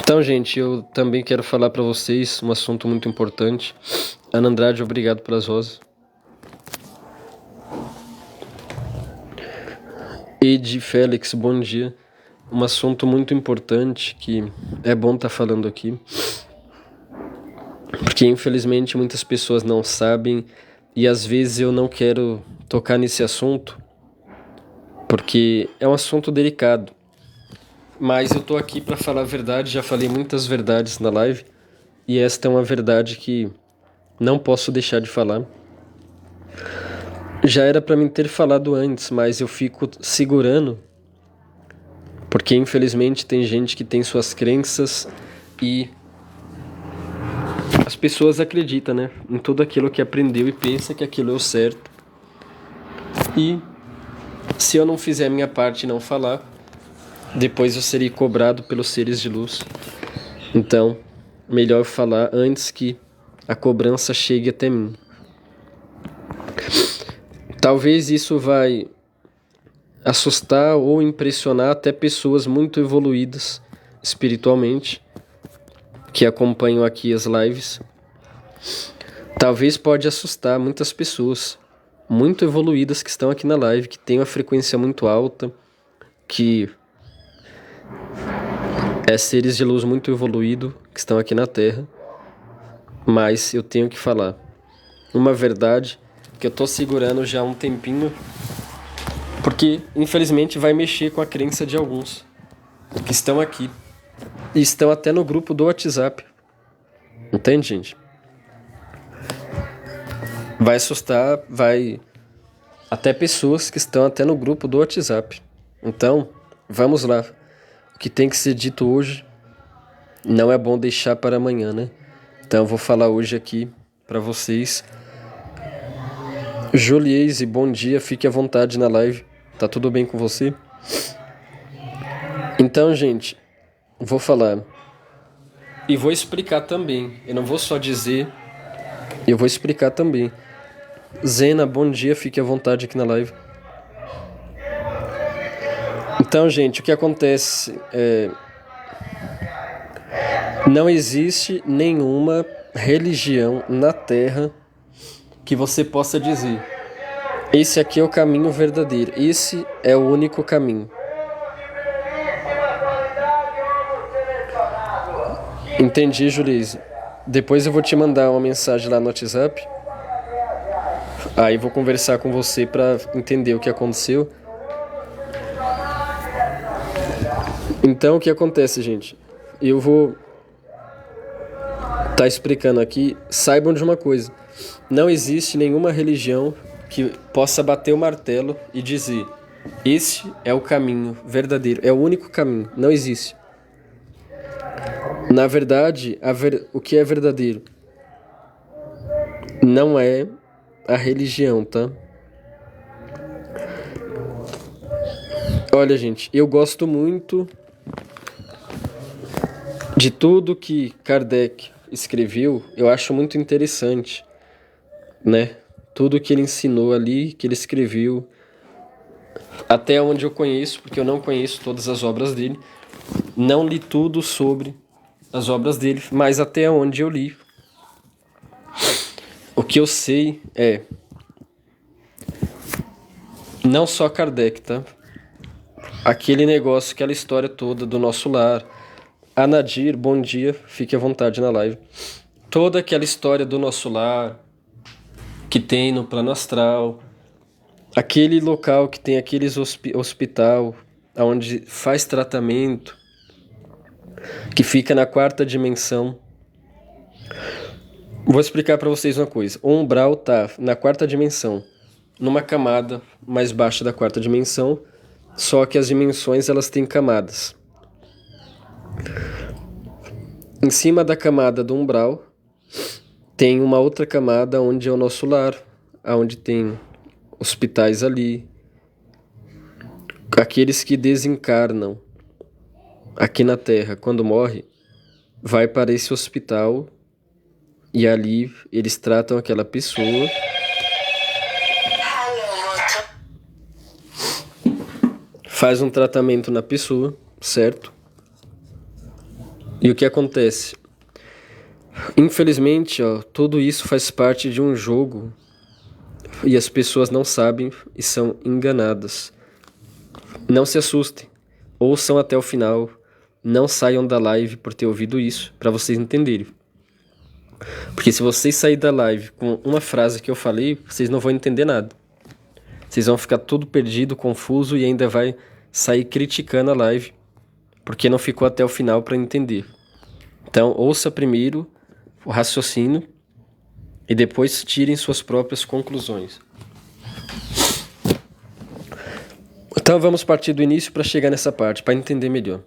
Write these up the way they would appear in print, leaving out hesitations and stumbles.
Então, gente, eu também quero falar para vocês um assunto muito importante. Ana Andrade, obrigado pelas rosas. Edi Félix, bom dia. Um assunto muito importante que é bom estar falando aqui, porque infelizmente muitas pessoas não sabem e às vezes eu não quero tocar nesse assunto porque é um assunto delicado. Mas eu tô aqui para falar a verdade, já falei muitas verdades na live e esta é uma verdade que não posso deixar de falar. Já era para mim ter falado antes, mas eu fico segurando porque infelizmente tem gente que tem suas crenças e as pessoas acreditam, né, em tudo aquilo que aprendeu e pensa que aquilo é o certo. E se eu não fizer a minha parte e não falar, depois eu serei cobrado pelos seres de luz. Então, melhor falar antes que a cobrança chegue até mim. Talvez isso vai assustar ou impressionar até pessoas muito evoluídas espiritualmente que acompanham aqui as lives. Talvez pode assustar muitas pessoas muito evoluídas que estão aqui na live, que têm uma frequência muito alta, que é seres de luz muito evoluído que estão aqui na Terra. Mas eu tenho que falar uma verdade que eu tô segurando já há um tempinho, porque infelizmente vai mexer com a crença de alguns que estão aqui e estão até no grupo do WhatsApp. Entende, gente? Vai assustar, vai até pessoas que estão até no grupo do WhatsApp. Então, vamos lá. O que tem que ser dito hoje não é bom deixar para amanhã, né? Então eu vou falar hoje aqui para vocês. Julieise, bom dia, fique à vontade na live. Tá tudo bem com você? Então, gente, vou falar. E vou explicar também. Eu não vou só dizer, eu vou explicar também. Zena, bom dia, fique à vontade aqui na live. Então, gente, o que acontece é... Não existe nenhuma religião na Terra que você possa dizer: esse aqui é o caminho verdadeiro, esse é o único caminho. Entendi, Julise. Depois eu vou te mandar uma mensagem lá no WhatsApp. Aí vou conversar com você para entender o que aconteceu. Então, o que acontece, gente? Eu vou estar explicando aqui. Saibam de uma coisa: não existe nenhuma religião que possa bater o martelo e dizer: esse é o caminho verdadeiro, é o único caminho. Não existe. Na verdade, o que é verdadeiro não é a religião, tá? Olha, gente, eu gosto muito de tudo que Kardec escreveu. Eu acho muito interessante, né? Tudo que ele ensinou ali, que ele escreveu, até onde eu conheço, porque eu não conheço todas as obras dele, não li tudo sobre as obras dele, mas até onde eu li, o que eu sei é não só Kardec, tá? Aquele negócio, aquela história toda do nosso lar. A Nadir, bom dia, fique à vontade na live. Toda aquela história do nosso lar que tem no plano astral, aquele local que tem aqueles hospital onde faz tratamento, que fica na 4ª dimensão. Vou explicar para vocês uma coisa. O umbral tá na 4ª dimensão, numa camada mais baixa da 4ª dimensão, só que as dimensões elas têm camadas. Em cima da camada do umbral tem uma outra camada onde é o nosso lar, onde tem hospitais ali. Aqueles que desencarnam aqui na Terra, quando morre, vai para esse hospital e ali eles tratam aquela pessoa. Faz um tratamento na pessoa, certo? E o que acontece? Infelizmente, ó, tudo isso faz parte de um jogo e as pessoas não sabem e são enganadas. Não se assustem, ouçam até o final, não saiam da live por ter ouvido isso, para vocês entenderem. Porque se vocês saírem da live com uma frase que eu falei, vocês não vão entender nada. Vocês vão ficar tudo perdido, confuso e ainda vai sair criticando a live, porque não ficou até o final para entender. Então, ouça primeiro o raciocínio e depois tirem suas próprias conclusões. Então, vamos partir do início para chegar nessa parte, para entender melhor.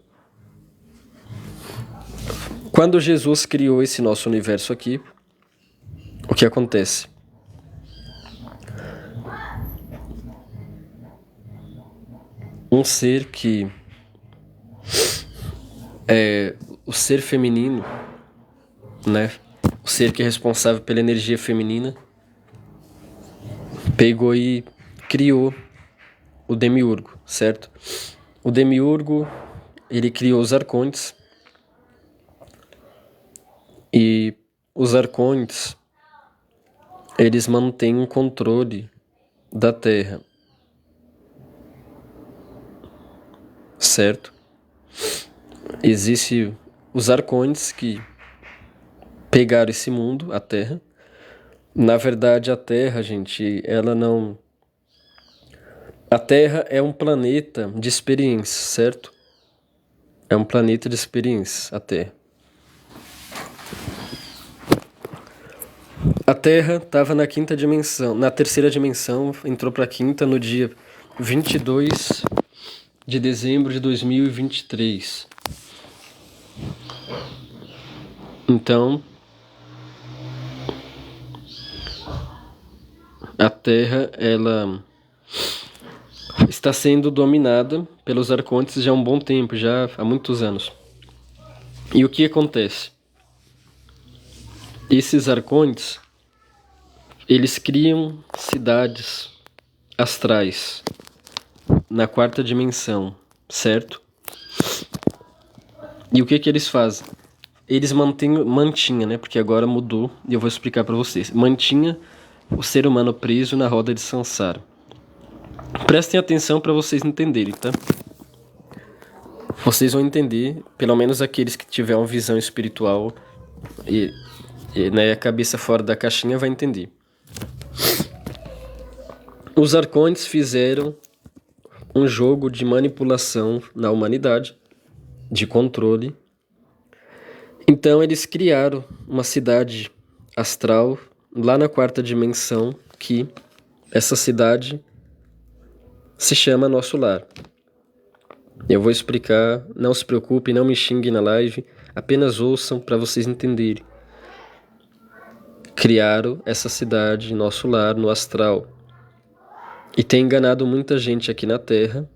Quando Jesus criou esse nosso universo aqui, o que acontece? Um ser que é o ser feminino, né? O ser que é responsável pela energia feminina, pegou e criou o Demiurgo, certo? O Demiurgo, ele criou os arcontes, e os arcontes, eles mantêm o controle da Terra, certo? Existem os arcontes que pegaram esse mundo, a Terra. Na verdade, a Terra, gente, ela não... A Terra é um planeta de experiência, certo? É um planeta de experiência, a Terra. A Terra estava na quinta dimensão, na terceira dimensão, entrou para a quinta no dia 22 de dezembro de 2023. Então, a Terra, ela está sendo dominada pelos arcontes já há um bom tempo, já há muitos anos. E o que acontece? Esses arcontes, eles criam cidades astrais na quarta dimensão, certo? E o que eles fazem? Eles mantinha, né? Porque agora mudou e eu vou explicar para vocês. Mantinha o ser humano preso na roda de Sansara. Prestem atenção para vocês entenderem, tá? Vocês vão entender, pelo menos aqueles que tiverem uma visão espiritual e né, a cabeça fora da caixinha vai entender. Os arcontes fizeram um jogo de manipulação na humanidade, de controle. Então eles criaram uma cidade astral lá na quarta dimensão, que essa cidade se chama Nosso Lar. Eu vou explicar, não se preocupe, não me xingue na live, apenas ouçam para vocês entenderem. Criaram essa cidade, Nosso Lar, no astral. E tem enganado muita gente aqui na Terra,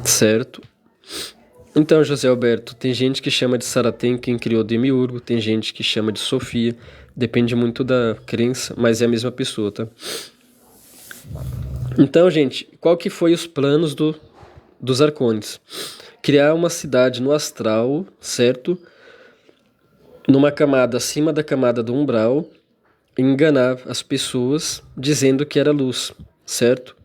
certo? Então, José Alberto, tem gente que chama de Saratem quem criou Demiurgo, tem gente que chama de Sofia, depende muito da crença, mas é a mesma pessoa, tá? Então, gente, qual que foi os planos dos arcontes? Criar uma cidade no astral, certo? Numa camada acima da camada do umbral, enganar as pessoas dizendo que era luz, certo?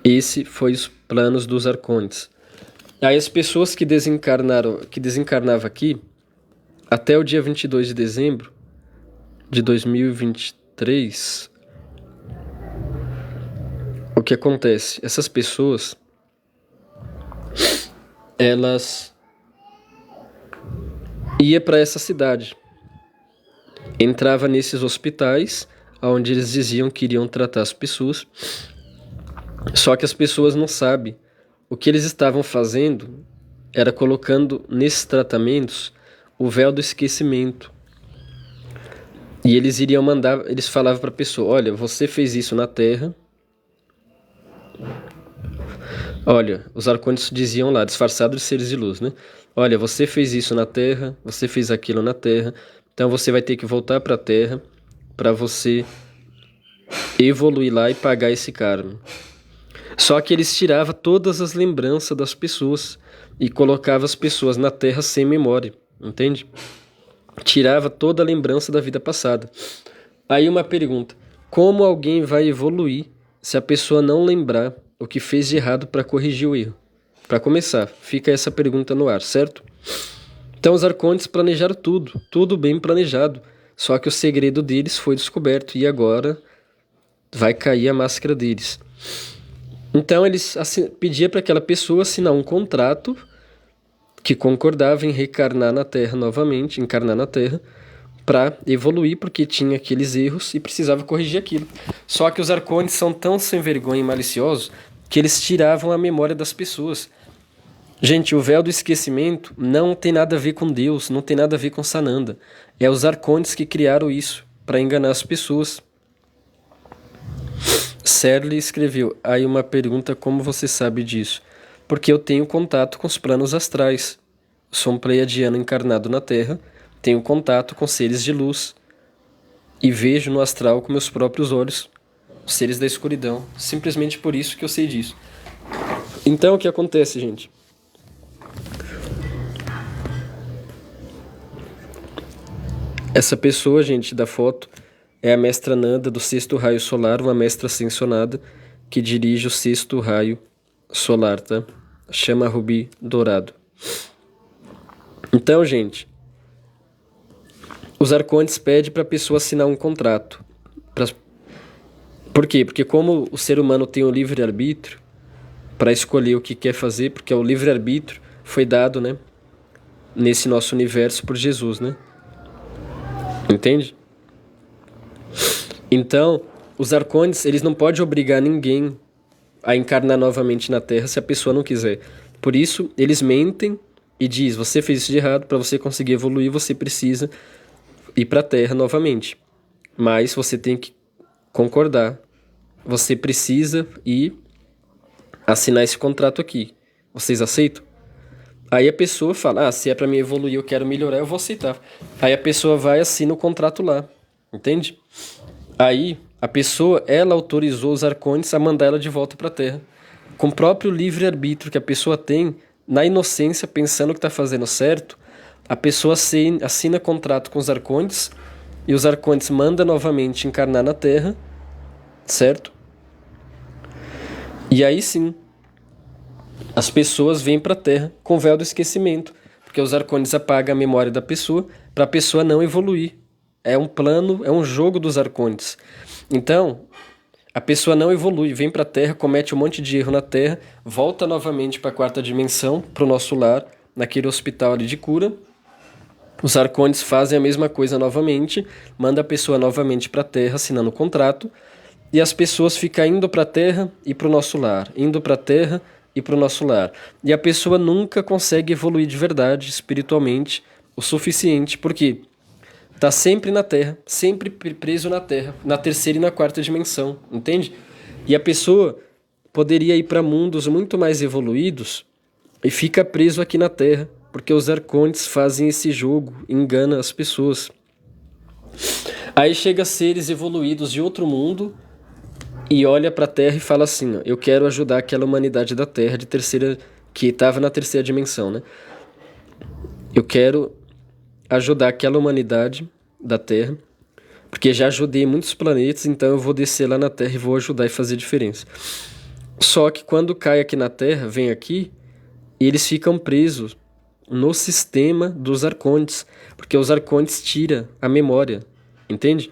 Esse foi os planos dos arcontes. Aí as pessoas que desencarnavam aqui, até o dia 22 de dezembro de 2023, o que acontece? Essas pessoas, elas iam para essa cidade, entrava nesses hospitais, onde eles diziam que iriam tratar as pessoas, só que as pessoas não sabem. O que eles estavam fazendo era colocando nesses tratamentos o véu do esquecimento. E eles iriam mandar, eles falavam para a pessoa, olha, você fez isso na Terra. Olha, os arcontes diziam lá, disfarçados de seres de luz, né? Olha, você fez isso na Terra, você fez aquilo na Terra, então você vai ter que voltar para a Terra para você evoluir lá e pagar esse karma. Só que eles tiravam todas as lembranças das pessoas e colocavam as pessoas na Terra sem memória, entende? Tirava toda a lembrança da vida passada. Aí uma pergunta: como alguém vai evoluir se a pessoa não lembrar o que fez de errado para corrigir o erro? Para começar, fica essa pergunta no ar, certo? Então os arcontes planejaram tudo, tudo bem planejado. Só que o segredo deles foi descoberto e agora vai cair a máscara deles. Então eles pediam para aquela pessoa assinar um contrato que concordava em reencarnar na Terra novamente, encarnar na Terra, para evoluir, porque tinha aqueles erros e precisava corrigir aquilo. Só que os arcontes são tão sem vergonha e maliciosos que eles tiravam a memória das pessoas. Gente, o véu do esquecimento não tem nada a ver com Deus, não tem nada a ver com Sananda. É os arcontes que criaram isso para enganar as pessoas. Serly escreveu, aí uma pergunta: como você sabe disso? Porque eu tenho contato com os planos astrais. Sou um pleiadiano encarnado na Terra, tenho contato com seres de luz e vejo no astral com meus próprios olhos os seres da escuridão. Simplesmente por isso que eu sei disso. Então o que acontece, gente? Essa pessoa, gente, da foto é a mestra Nanda do sexto raio solar, uma mestra ascensionada que dirige o sexto raio solar, tá? Chama Rubi Dourado. Então, gente, os arcontes pedem para a pessoa assinar um contrato. Por quê? Porque como o ser humano tem o livre-arbítrio para escolher o que quer fazer, porque o livre-arbítrio foi dado, né, nesse nosso universo por Jesus, né? Entende? Então, os arcontes, eles não podem obrigar ninguém a encarnar novamente na Terra se a pessoa não quiser. Por isso, eles mentem e diz: você fez isso de errado, para você conseguir evoluir, você precisa ir para a Terra novamente. Mas você tem que concordar. Você precisa ir assinar esse contrato aqui. Vocês aceitam? Aí a pessoa fala: se é para mim evoluir, eu quero melhorar, eu vou aceitar. Aí a pessoa vai e assina o contrato lá. Entende? Aí a pessoa, ela autorizou os arcontes a mandar ela de volta para a Terra. Com o próprio livre-arbítrio que a pessoa tem, na inocência, pensando que está fazendo certo, a pessoa assina contrato com os arcontes e os arcontes mandam novamente encarnar na Terra, certo? E aí sim, as pessoas vêm para a Terra com o véu do esquecimento, porque os arcontes apagam a memória da pessoa para a pessoa não evoluir. É um plano, é um jogo dos arcontes. Então, a pessoa não evolui, vem para a Terra, comete um monte de erro na Terra, volta novamente para a quarta dimensão, para o nosso lar, naquele hospital ali de cura. Os arcontes fazem a mesma coisa novamente, manda a pessoa novamente para a Terra, assinando o contrato, e as pessoas ficam indo para a Terra e para o nosso lar, indo para a Terra e para o nosso lar. E a pessoa nunca consegue evoluir de verdade, espiritualmente, o suficiente, porque está sempre na Terra, sempre preso na Terra, na terceira e na quarta dimensão, entende? E a pessoa poderia ir para mundos muito mais evoluídos e fica preso aqui na Terra, porque os arcontes fazem esse jogo, enganam as pessoas. Aí chega seres evoluídos de outro mundo e olha para a Terra e fala assim: eu quero ajudar aquela humanidade da Terra de terceira, que estava na terceira dimensão, né? Eu quero ajudar aquela humanidade da Terra, porque já ajudei muitos planetas, então eu vou descer lá na Terra e vou ajudar e fazer diferença. Só que quando cai aqui na Terra, vem aqui, e eles ficam presos no sistema dos arcontes, porque os arcontes tiram a memória, entende?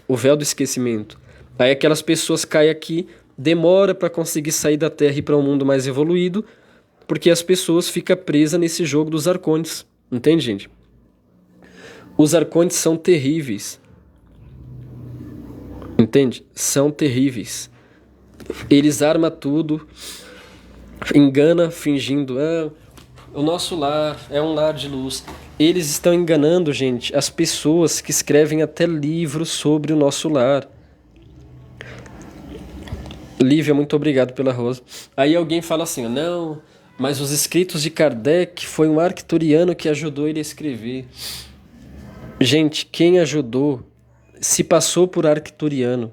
O véu do esquecimento. Aí aquelas pessoas caem aqui, demora para conseguir sair da Terra e ir para um mundo mais evoluído, porque as pessoas ficam presas nesse jogo dos arcontes, entende, gente? Os arcontes são terríveis, entende? São terríveis. Eles armam tudo, engana fingindo: o nosso lar é um lar de luz. Eles estão enganando, gente, as pessoas que escrevem até livros sobre o nosso lar. Lívia, muito obrigado pela rosa. Aí alguém fala assim: não, mas os escritos de Kardec foi um arcturiano que ajudou ele a escrever. Gente, quem ajudou, se passou por arcturiano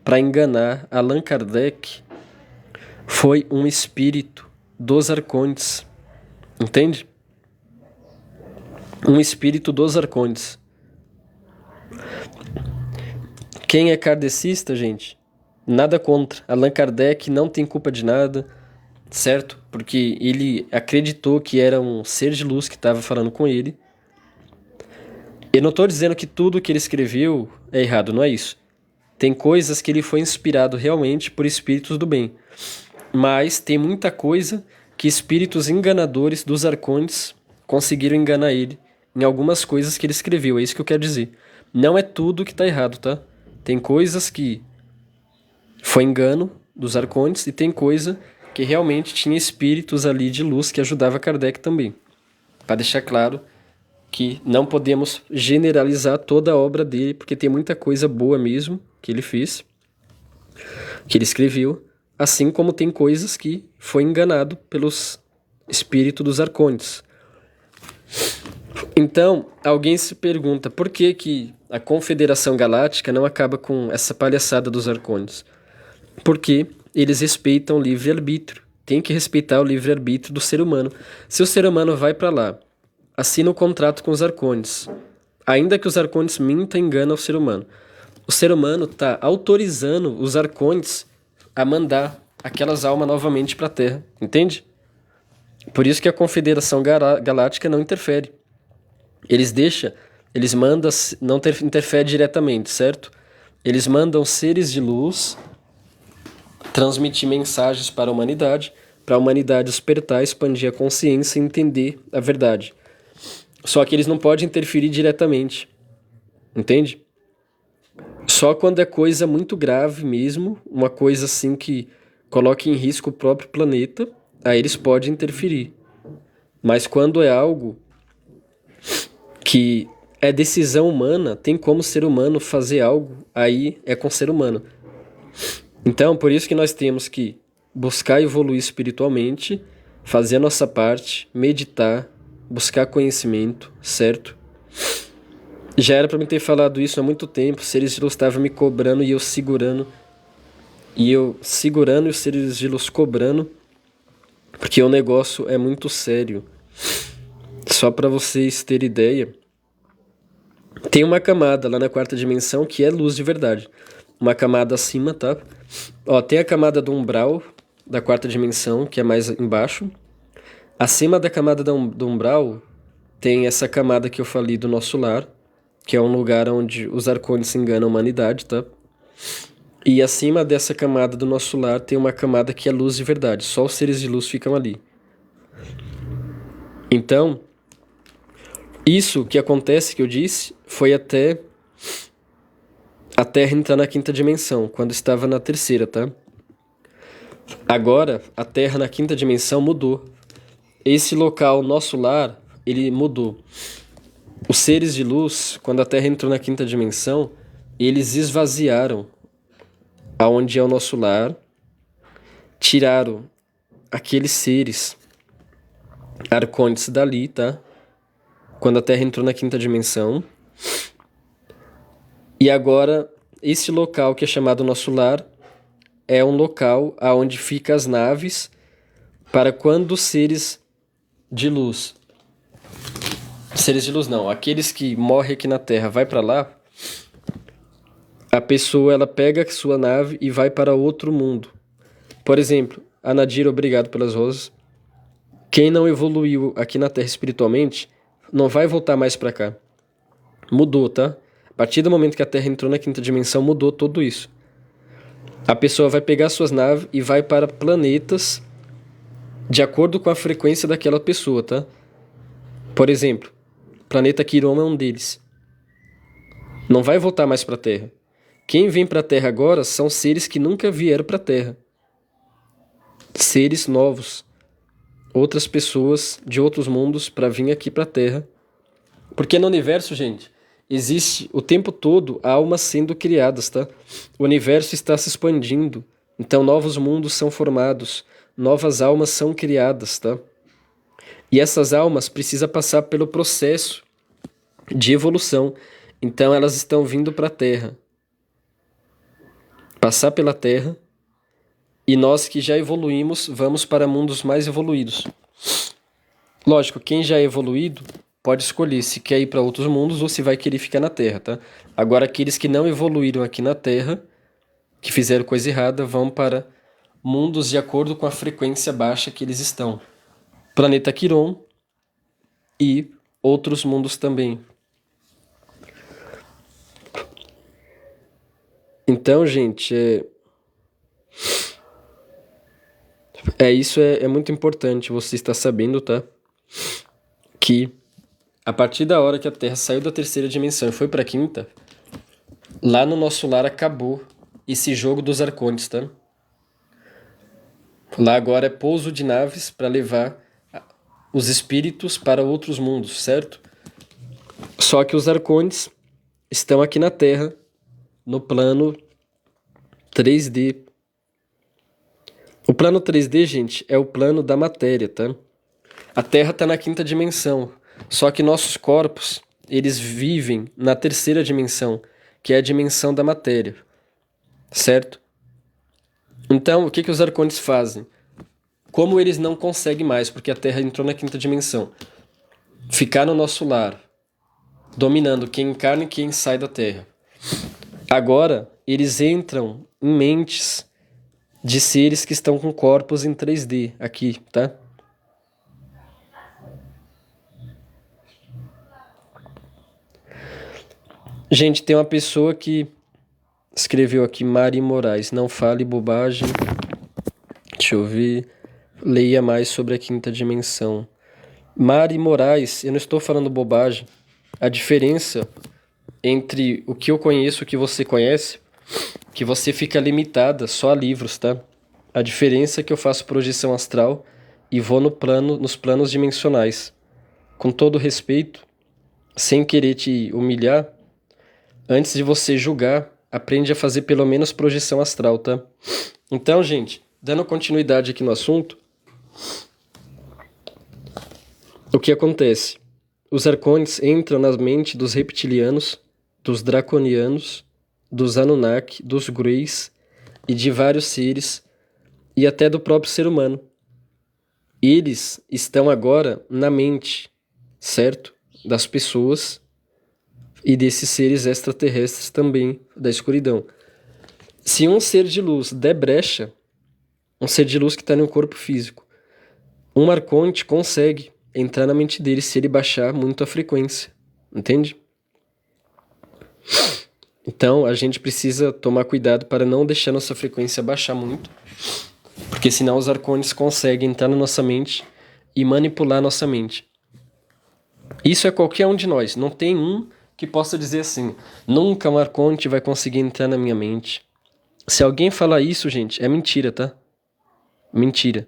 para enganar Allan Kardec, foi um espírito dos arcontes. Entende? Um espírito dos arcontes. Quem é kardecista, gente? Nada contra. Allan Kardec não tem culpa de nada, certo? Porque ele acreditou que era um ser de luz que estava falando com ele. Eu não estou dizendo que tudo que ele escreveu é errado, não é isso. Tem coisas que ele foi inspirado realmente por espíritos do bem. Mas tem muita coisa que espíritos enganadores dos arcontes conseguiram enganar ele em algumas coisas que ele escreveu. É isso que eu quero dizer. Não é tudo que está errado, tá? Tem coisas que foi engano dos arcontes e tem coisa que realmente tinha espíritos ali de luz que ajudava Kardec também. Para deixar claro que não podemos generalizar toda a obra dele, porque tem muita coisa boa mesmo que ele fez, que ele escreveu, assim como tem coisas que foi enganado pelos espíritos dos arcontes. Então, alguém se pergunta por que a Confederação Galáctica não acaba com essa palhaçada dos arcontes? Porque eles respeitam o livre-arbítrio. Tem que respeitar o livre-arbítrio do ser humano. Se o ser humano vai para lá, assina um contrato com os arcontes, ainda que os arcontes mintam e enganam o ser humano está autorizando os arcontes a mandar aquelas almas novamente para a Terra, entende? Por isso que a Confederação Galáctica não interfere. Eles mandam, não interfere diretamente, certo? Eles mandam seres de luz transmitir mensagens para a humanidade despertar, expandir a consciência e entender a verdade. Só que eles não podem interferir diretamente, entende? Só quando é coisa muito grave mesmo, uma coisa assim que coloque em risco o próprio planeta, aí eles podem interferir. Mas quando é algo que é decisão humana, tem como ser humano fazer algo, aí é com ser humano. Então, por isso que nós temos que buscar evoluir espiritualmente, fazer a nossa parte, meditar, buscar conhecimento, certo? Já era para mim ter falado isso há muito tempo, os seres de luz estavam me cobrando e eu segurando e os seres de luz cobrando, porque o negócio é muito sério. Só para vocês terem ideia, tem uma camada lá na quarta dimensão que é luz de verdade. Uma camada acima, tá? Ó, tem a camada do umbral da quarta dimensão, que é mais embaixo. Acima da camada do umbral, tem essa camada que eu falei do nosso lar, que é um lugar onde os arcontes enganam a humanidade, tá? E acima dessa camada do nosso lar tem uma camada que é luz de verdade. Só os seres de luz ficam ali. Então, isso que acontece, que eu disse, foi até a Terra entrar na quinta dimensão, quando estava na terceira, tá? Agora, a Terra na quinta dimensão mudou. Esse local, nosso lar, ele mudou. Os seres de luz, quando a Terra entrou na quinta dimensão, eles esvaziaram aonde é o nosso lar, tiraram aqueles seres arcontes dali, tá? Quando a Terra entrou na quinta dimensão. E agora, esse local que é chamado nosso lar é um local aonde ficam as naves para quando os seres de luz não, aqueles que morrem aqui na Terra vai para lá, a pessoa ela pega a sua nave e vai para outro mundo. Por exemplo, a Nadir, obrigado pelas rosas. Quem não evoluiu aqui na Terra espiritualmente não vai voltar mais para cá. Mudou, tá? A partir do momento que a Terra entrou na quinta dimensão, mudou tudo isso. A pessoa vai pegar suas naves e vai para planetas de acordo com a frequência daquela pessoa, tá? Por exemplo, o planeta Quirón é um deles. Não vai voltar mais para a Terra. Quem vem para a Terra agora são seres que nunca vieram para a Terra. Seres novos. Outras pessoas de outros mundos para vir aqui para a Terra. Porque no universo, gente, existe o tempo todo almas sendo criadas, tá? O universo está se expandindo. Então novos mundos são formados. Novas almas são criadas, tá? E essas almas precisam passar pelo processo de evolução. Então elas estão vindo para a Terra. Passar pela Terra E nós que já evoluímos, vamos para mundos mais evoluídos. Lógico, quem já é evoluído pode escolher se quer ir para outros mundos ou se vai querer ficar na Terra, tá? Agora, aqueles que não evoluíram aqui na Terra, que fizeram coisa errada, vão para mundos de acordo com a frequência baixa que eles estão. Planeta Quiron e outros mundos também. Então, gente, isso é muito importante você estar sabendo, tá? Que a partir da hora que a Terra saiu da terceira dimensão e foi para a quinta, lá no nosso lar acabou esse jogo dos arcontes, tá? Lá agora é pouso de naves para levar os espíritos para outros mundos, certo? Só que os arcontes estão aqui na Terra, no plano 3D. O plano 3D, gente, é o plano da matéria, tá? A Terra está na quinta dimensão, só que nossos corpos, eles vivem na terceira dimensão, que é a dimensão da matéria, certo? Então, o que os arcontes fazem? Como eles não conseguem mais, porque a Terra entrou na quinta dimensão, ficar no nosso lar, dominando quem encarna e quem sai da Terra. Agora, eles entram em mentes de seres que estão com corpos em 3D aqui, tá? Gente, tem uma pessoa que escreveu aqui, Mari Moraes, não fale bobagem. Deixa eu ver. Leia mais sobre a quinta dimensão. Mari Moraes, eu não estou falando bobagem. A diferença entre o que eu conheço e o que você conhece, que você fica limitada só a livros, tá? A diferença é que eu faço projeção astral e vou nos planos dimensionais. Com todo respeito, sem querer te humilhar, antes de você julgar, aprende a fazer pelo menos projeção astral, tá? Então, gente, dando continuidade aqui no assunto, o que acontece? Os arcontes entram na mente dos reptilianos, dos draconianos, dos Anunnaki, dos Greys e de vários seres e até do próprio ser humano. Eles estão agora na mente, certo? Das pessoas e desses seres extraterrestres também, da escuridão. Se um ser de luz der brecha, um ser de luz que está no corpo físico, um arconte consegue entrar na mente dele se ele baixar muito a frequência, entende? Então, a gente precisa tomar cuidado para não deixar nossa frequência baixar muito, porque senão os arcontes conseguem entrar na nossa mente e manipular nossa mente. Isso é qualquer um de nós, não tem um que possa dizer assim, nunca um arconte vai conseguir entrar na minha mente. Se alguém falar isso, gente, é mentira, tá? Mentira.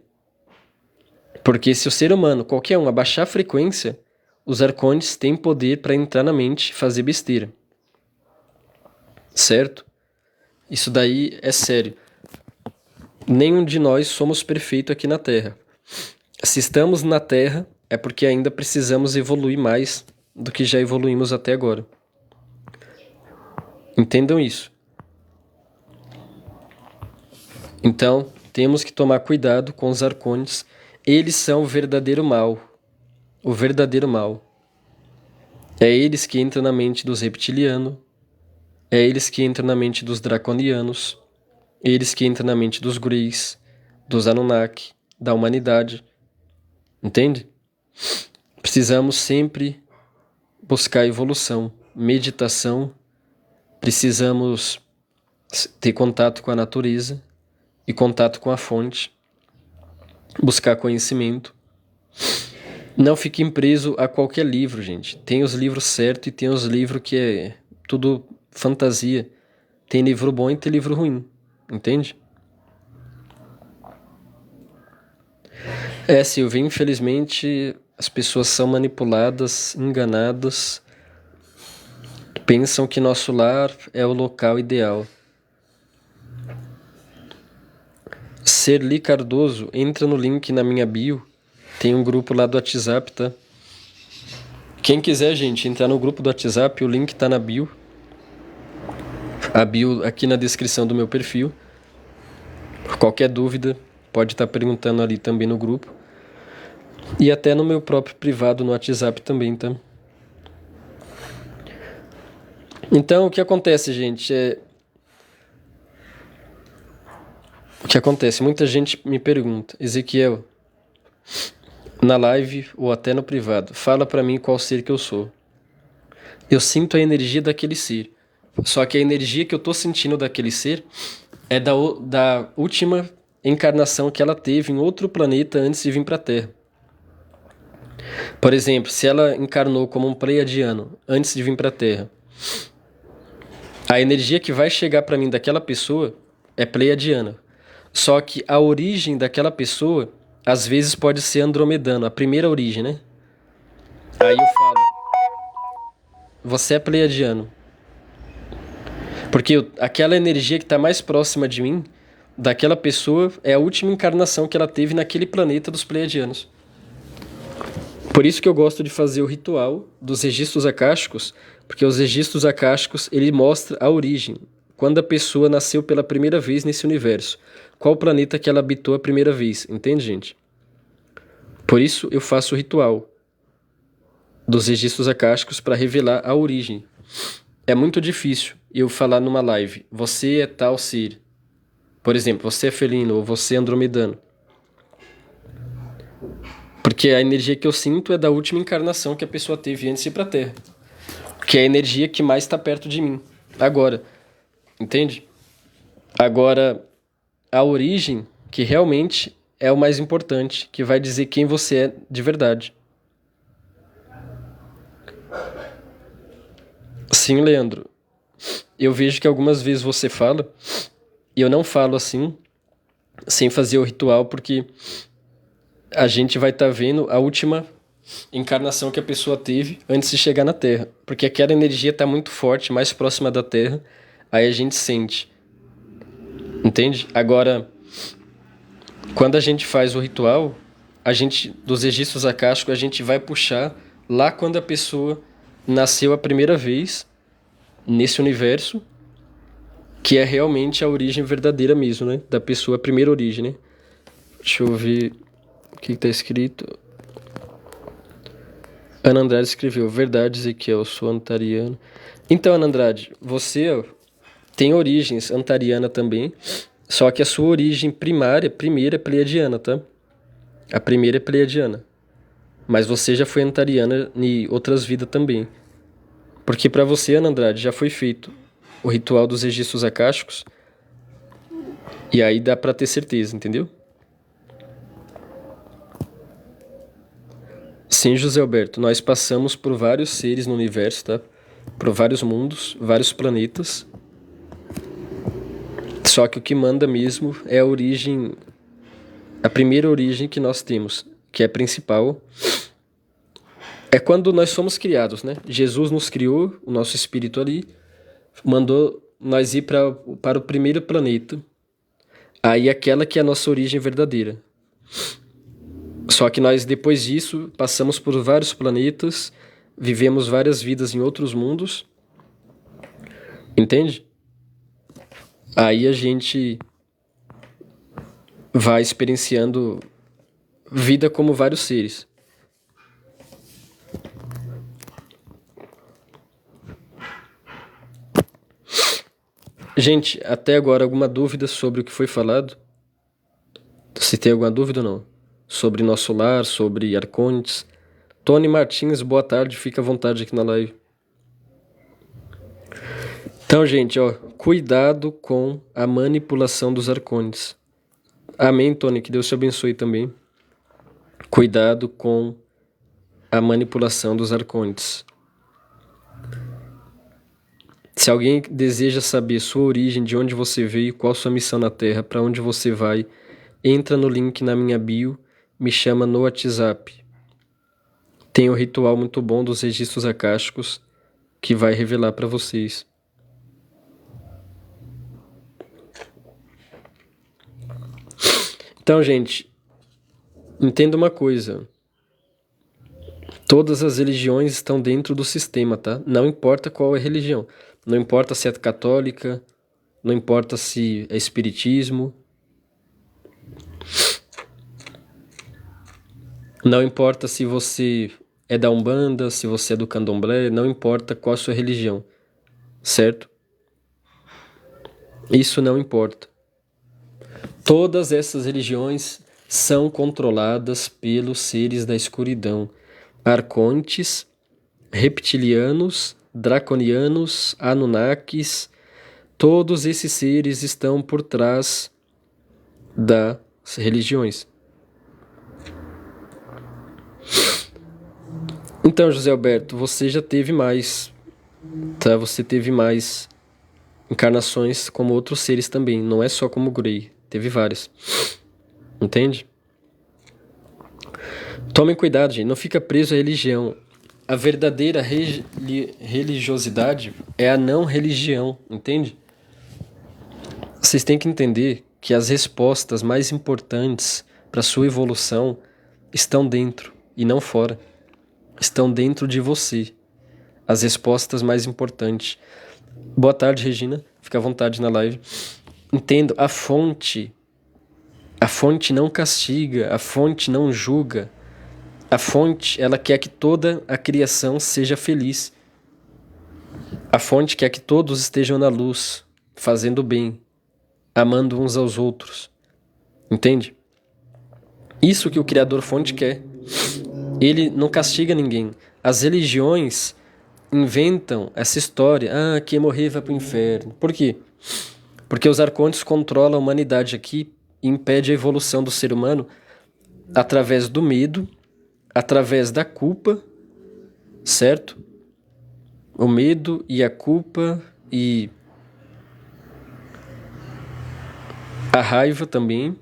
Porque se o ser humano, qualquer um, abaixar a frequência, os arcontes têm poder para entrar na mente e fazer besteira. Certo? Isso daí é sério. Nenhum de nós somos perfeitos aqui na Terra. Se estamos na Terra, é porque ainda precisamos evoluir mais do que já evoluímos até agora. Entendam isso. Então, temos que tomar cuidado com os arcontes. Eles são o verdadeiro mal. O verdadeiro mal. É eles que entram na mente dos reptilianos. É eles que entram na mente dos draconianos. Eles que entram na mente dos Greys, dos Anunnaki, da humanidade. Entende? Precisamos sempre buscar evolução, meditação. Precisamos ter contato com a natureza e contato com a fonte. Buscar conhecimento. Não fiquem presos a qualquer livro, gente. Tem os livros certos e tem os livros que é tudo fantasia. Tem livro bom e tem livro ruim. Entende? Silvia, infelizmente as pessoas são manipuladas, enganadas, pensam que nosso lar é o local ideal. Serli Cardoso, entra no link na minha bio, tem um grupo lá do WhatsApp, tá? Quem quiser, gente, entrar no grupo do WhatsApp, o link tá na bio. A bio aqui na descrição do meu perfil. Qualquer dúvida, pode estar perguntando ali também no grupo. E até no meu próprio privado no WhatsApp também, tá? Então, o que acontece, gente, O que acontece? Muita gente me pergunta, Ezequiel, na live ou até no privado, fala pra mim qual ser que eu sou. Eu sinto a energia daquele ser. Só que a energia que eu tô sentindo daquele ser é da última encarnação que ela teve em outro planeta antes de vir pra Terra. Por exemplo, se ela encarnou como um pleiadiano antes de vir pra Terra, a energia que vai chegar pra mim daquela pessoa é pleiadiana. Só que a origem daquela pessoa, às vezes pode ser andromedano, a primeira origem, né? Aí eu falo, você é pleiadiano. Porque aquela energia que está mais próxima de mim, daquela pessoa, é a última encarnação que ela teve naquele planeta dos pleiadianos. Por isso que eu gosto de fazer o ritual dos registros acásticos, porque os registros acásticos, ele mostra a origem, quando a pessoa nasceu pela primeira vez nesse universo. Qual planeta que ela habitou a primeira vez, entende, gente? Por isso eu faço o ritual dos registros acásticos para revelar a origem. É muito difícil eu falar numa live, você é tal ser. Por exemplo, você é felino ou você é andromedano. Porque a energia que eu sinto é da última encarnação que a pessoa teve antes de ir pra Terra. Que é a energia que mais está perto de mim. Agora, entende? Agora, a origem, que realmente é o mais importante, que vai dizer quem você é de verdade. Sim, Leandro. Eu vejo que algumas vezes você fala, e eu não falo assim, sem fazer o ritual, porque a gente vai estar vendo a última encarnação que a pessoa teve antes de chegar na Terra. Porque aquela energia está muito forte, mais próxima da Terra, aí a gente sente. Entende? Agora, quando a gente faz o ritual, dos registros acásticos, a gente vai puxar lá quando a pessoa nasceu a primeira vez nesse universo, que é realmente a origem verdadeira mesmo, né? Da pessoa, a primeira origem, né? Deixa eu ver o que está escrito. Ana Andrade escreveu, verdade, Ezequiel, eu sou antariano. Então, Ana Andrade, você tem origens antariana também, só que a sua origem primeira é pleiadiana, tá? A primeira é pleiadiana. Mas você já foi antariana em outras vidas também. Porque para você, Ana Andrade, já foi feito o ritual dos registros acásticos, e aí dá para ter certeza, entendeu? Sim, José Alberto, nós passamos por vários seres no universo, tá? Por vários mundos, vários planetas. Só que o que manda mesmo é a origem, a primeira origem que nós temos, que é a principal. É quando nós somos criados, né? Jesus nos criou, o nosso espírito ali, mandou nós ir para o primeiro planeta. Aí aquela que é a nossa origem verdadeira. Só que nós, depois disso, passamos por vários planetas, vivemos várias vidas em outros mundos. Entende? Aí a gente vai experienciando vida como vários seres. Gente, até agora alguma dúvida sobre o que foi falado? Se tem alguma dúvida ou não? Sobre nosso lar, sobre arcontes. Tony Martins, boa tarde, fica à vontade aqui na live. Então, gente, cuidado com a manipulação dos arcontes. Amém, Tony, que Deus te abençoe também. Cuidado com a manipulação dos arcontes. Se alguém deseja saber sua origem, de onde você veio, qual sua missão na Terra, para onde você vai, entra no link na minha bio, me chama no WhatsApp. Tem um ritual muito bom dos registros acásticos que vai revelar para vocês. Então, gente, entenda uma coisa. Todas as religiões estão dentro do sistema, tá? Não importa qual é a religião. Não importa se é católica, não importa se é espiritismo. Não importa se você é da Umbanda, se você é do Candomblé, não importa qual a sua religião, certo? Isso não importa. Todas essas religiões são controladas pelos seres da escuridão, arcontes, reptilianos, draconianos, anunnakis. Todos esses seres estão por trás das religiões. Então, José Alberto, você já teve mais, tá? Você teve mais encarnações como outros seres também, não é só como Grey, teve várias. Entende? Tomem cuidado, gente, não fica preso à religião. A verdadeira religiosidade é a não religião, entende? Vocês têm que entender que as respostas mais importantes para sua evolução estão dentro e não fora. Estão dentro de você. As respostas mais importantes. Boa tarde, Regina. Fica à vontade na live. Entendo, a fonte não castiga, a fonte não julga. A fonte, ela quer que toda a criação seja feliz. A fonte quer que todos estejam na luz, fazendo bem, amando uns aos outros. Entende? Isso que o Criador Fonte quer. Ele não castiga ninguém. As religiões inventam essa história. Ah, quem morrer vai para o inferno. Por quê? Porque os arcontes controlam a humanidade aqui e impedem a evolução do ser humano através do medo, através da culpa, certo? O medo e a culpa e a raiva também.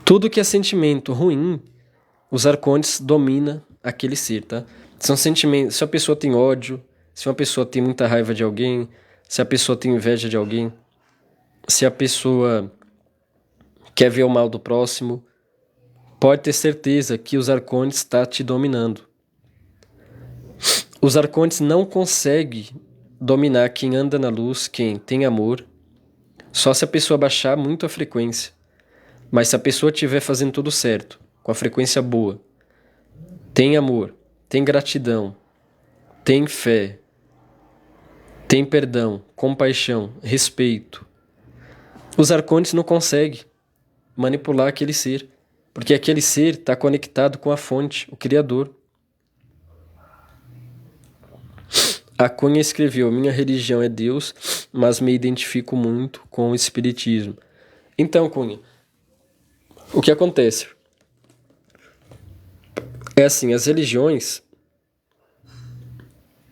Tudo que é sentimento ruim, os arcontes dominam aquele ser, tá? São sentimentos. Se a pessoa tem ódio, se uma pessoa tem muita raiva de alguém, se a pessoa tem inveja de alguém, se a pessoa quer ver o mal do próximo, pode ter certeza que os arcontes estão te dominando. Os arcontes não conseguem dominar quem anda na luz, quem tem amor, só se a pessoa baixar muito a frequência. Mas se a pessoa estiver fazendo tudo certo, com a frequência boa, tem amor, tem gratidão, tem fé, tem perdão, compaixão, respeito, os arcontes não conseguem manipular aquele ser, porque aquele ser está conectado com a fonte, o Criador. A Cunha escreveu: minha religião é Deus, mas me identifico muito com o Espiritismo. Então, Cunha, o que acontece? É assim, as religiões,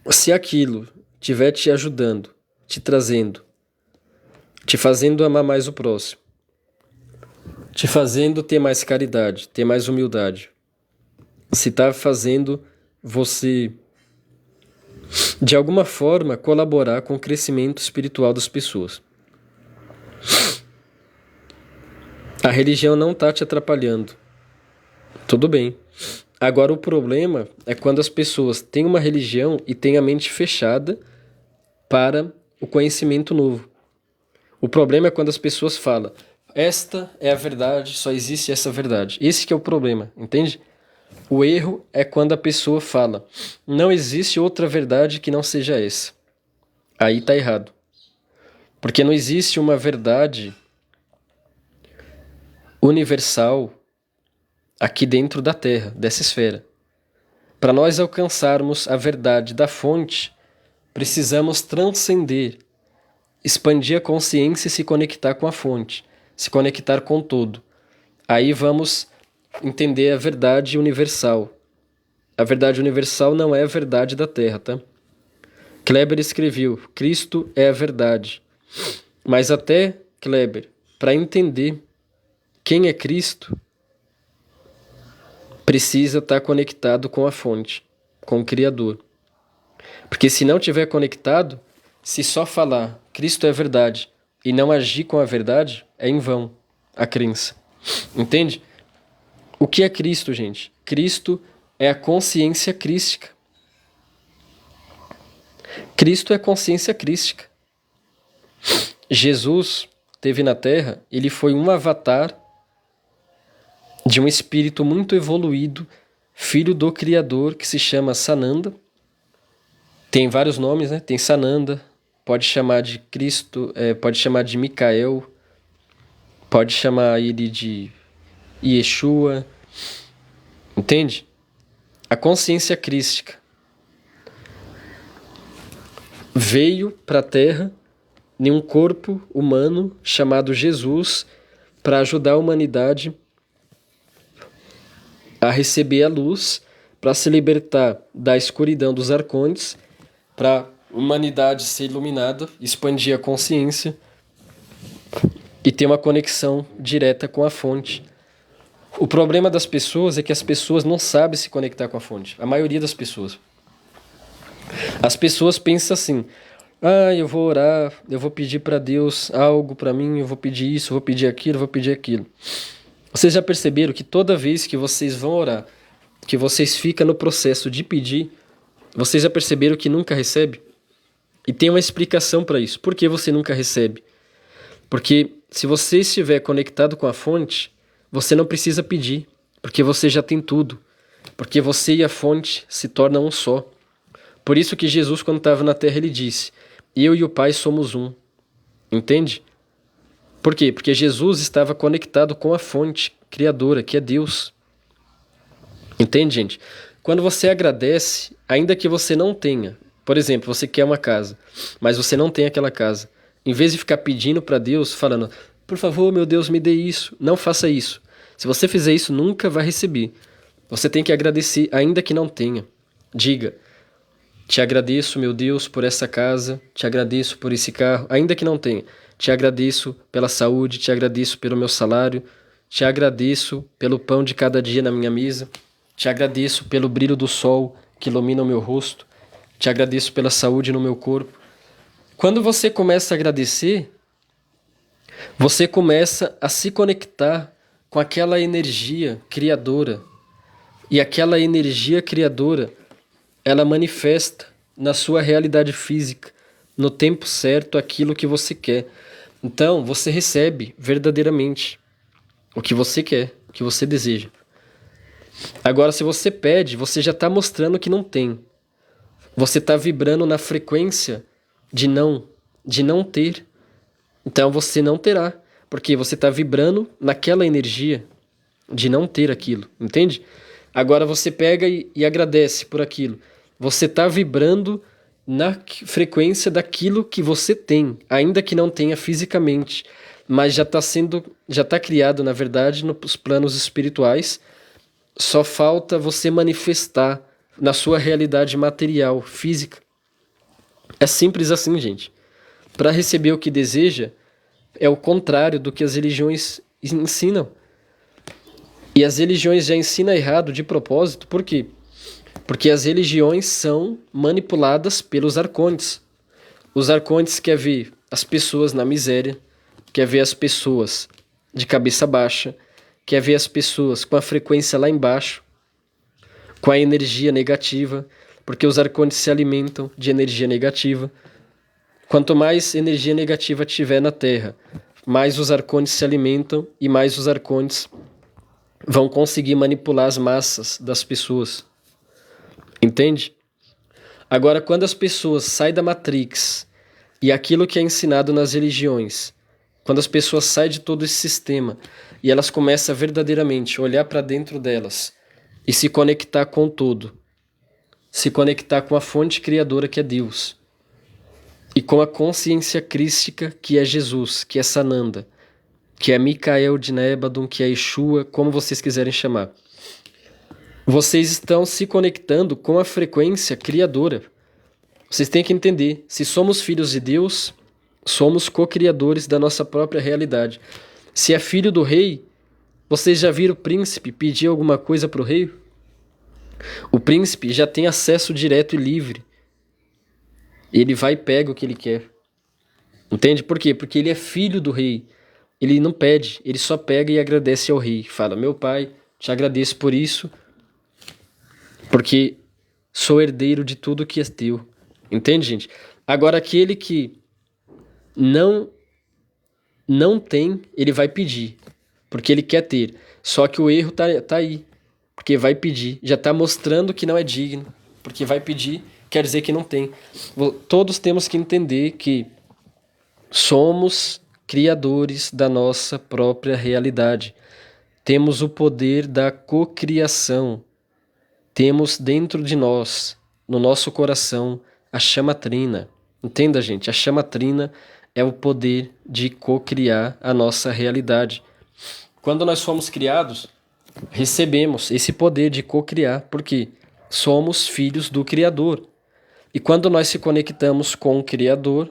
se aquilo estiver te ajudando, te trazendo, te fazendo amar mais o próximo, te fazendo ter mais caridade, ter mais humildade, se está fazendo você, de alguma forma, colaborar com o crescimento espiritual das pessoas, a religião não está te atrapalhando. Tudo bem. Agora, o problema é quando as pessoas têm uma religião e têm a mente fechada para o conhecimento novo. O problema é quando as pessoas falam: esta é a verdade, só existe essa verdade. Esse que é o problema, entende? O erro é quando a pessoa fala: não existe outra verdade que não seja essa. Aí está errado. Porque não existe uma verdade universal aqui dentro da Terra, dessa esfera. Para nós alcançarmos a verdade da fonte, precisamos transcender, expandir a consciência e se conectar com a fonte, se conectar com o todo. Aí vamos entender a verdade universal. A verdade universal não é a verdade da Terra, tá? Kleber escreveu: Cristo é a verdade. Mas até, Kleber, para entender quem é Cristo, precisa estar conectado com a fonte, com o Criador. Porque se não estiver conectado, se só falar Cristo é verdade e não agir com a verdade, é em vão a crença. Entende? O que é Cristo, gente? Cristo é a consciência crística. Cristo é consciência crística. Jesus esteve na Terra, ele foi um avatar de um espírito muito evoluído, filho do Criador, que se chama Sananda. Tem vários nomes, né? Tem Sananda, pode chamar de Cristo, pode chamar de Micael, pode chamar ele de Yeshua, entende? A consciência crística veio para a Terra em um corpo humano chamado Jesus para ajudar a humanidade a receber a luz, para se libertar da escuridão dos arcontes, para a humanidade ser iluminada, expandir a consciência e ter uma conexão direta com a fonte. O problema das pessoas é que as pessoas não sabem se conectar com a fonte. A maioria das pessoas. As pessoas pensam assim: eu vou orar, eu vou pedir para Deus algo para mim, eu vou pedir isso, eu vou pedir aquilo, eu vou pedir aquilo. Vocês já perceberam que toda vez que vocês vão orar, que vocês ficam no processo de pedir, vocês já perceberam que nunca recebe? E tem uma explicação para isso. Por que você nunca recebe? Porque se você estiver conectado com a fonte, você não precisa pedir, porque você já tem tudo. Porque você e a fonte se tornam um só. Por isso que Jesus, quando estava na Terra, ele disse: eu e o Pai somos um. Entende? Por quê? Porque Jesus estava conectado com a fonte criadora, que é Deus. Entende, gente? Quando você agradece, ainda que você não tenha, por exemplo, você quer uma casa, mas você não tem aquela casa, em vez de ficar pedindo para Deus, falando: por favor, meu Deus, me dê isso, não faça isso. Se você fizer isso, nunca vai receber. Você tem que agradecer, ainda que não tenha. Diga: te agradeço, meu Deus, por essa casa, te agradeço por esse carro, ainda que não tenha. Te agradeço pela saúde, te agradeço pelo meu salário, te agradeço pelo pão de cada dia na minha mesa, te agradeço pelo brilho do sol que ilumina o meu rosto, te agradeço pela saúde no meu corpo. Quando você começa a agradecer, você começa a se conectar com aquela energia criadora. E aquela energia criadora, ela manifesta na sua realidade física, no tempo certo, aquilo que você quer. Então, você recebe verdadeiramente o que você quer, o que você deseja. Agora, se você pede, você já está mostrando que não tem. Você está vibrando na frequência de não ter. Então, você não terá, porque você está vibrando naquela energia de não ter aquilo, entende? Agora, você pega e agradece por aquilo. Você está vibrando na frequência daquilo que você tem, ainda que não tenha fisicamente, mas já está criado, na verdade, nos planos espirituais. Só falta você manifestar na sua realidade material, física. É simples assim, gente. Para receber o que deseja, é o contrário do que as religiões ensinam. E as religiões já ensinam errado de propósito. Por quê? Porque as religiões são manipuladas pelos arcontes. Os arcontes querem ver as pessoas na miséria, quer ver as pessoas de cabeça baixa, quer ver as pessoas com a frequência lá embaixo, com a energia negativa, porque os arcontes se alimentam de energia negativa. Quanto mais energia negativa tiver na Terra, mais os arcontes se alimentam e mais os arcontes vão conseguir manipular as massas das pessoas. Entende? Agora, quando as pessoas saem da Matrix e aquilo que é ensinado nas religiões, quando as pessoas saem de todo esse sistema e elas começam a verdadeiramente olhar para dentro delas e se conectar com o todo, se conectar com a fonte criadora que é Deus e com a consciência crística que é Jesus, que é Sananda, que é Micael de Nébadon, que é Yeshua, como vocês quiserem chamar. Vocês estão se conectando com a frequência criadora. Vocês têm que entender, se somos filhos de Deus, somos co-criadores da nossa própria realidade. Se é filho do rei, vocês já viram o príncipe pedir alguma coisa para o rei? O príncipe já tem acesso direto e livre. Ele vai e pega o que ele quer. Entende? Por quê? Porque ele é filho do rei. Ele não pede, ele só pega e agradece ao rei. Fala: meu pai, te agradeço por isso, porque sou herdeiro de tudo que é teu. Entende, gente? Agora, aquele que não tem, ele vai pedir, porque ele quer ter. Só que o erro tá aí, porque vai pedir. Já tá mostrando que não é digno, porque vai pedir, quer dizer que não tem. Todos temos que entender que somos criadores da nossa própria realidade. Temos o poder da cocriação. Temos dentro de nós, no nosso coração, a chama trina. Entenda, gente, a chama trina é o poder de cocriar a nossa realidade. Quando nós fomos criados, recebemos esse poder de cocriar, porque somos filhos do Criador. E quando nós se conectamos com o Criador,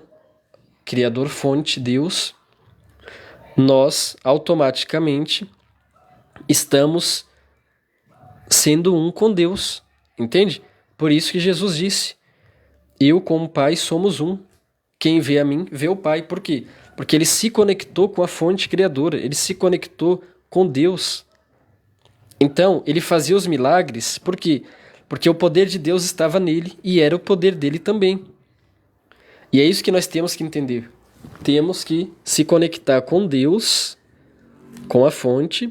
Criador fonte, Deus, nós automaticamente estamos sendo um com Deus, entende? Por isso que Jesus disse, eu com o Pai somos um. Quem vê a mim, vê o Pai. Por quê? Porque ele se conectou com a fonte criadora, ele se conectou com Deus. Então, ele fazia os milagres, por quê? Porque o poder de Deus estava nele e era o poder dele também. E é isso que nós temos que entender. Temos que se conectar com Deus, com a fonte.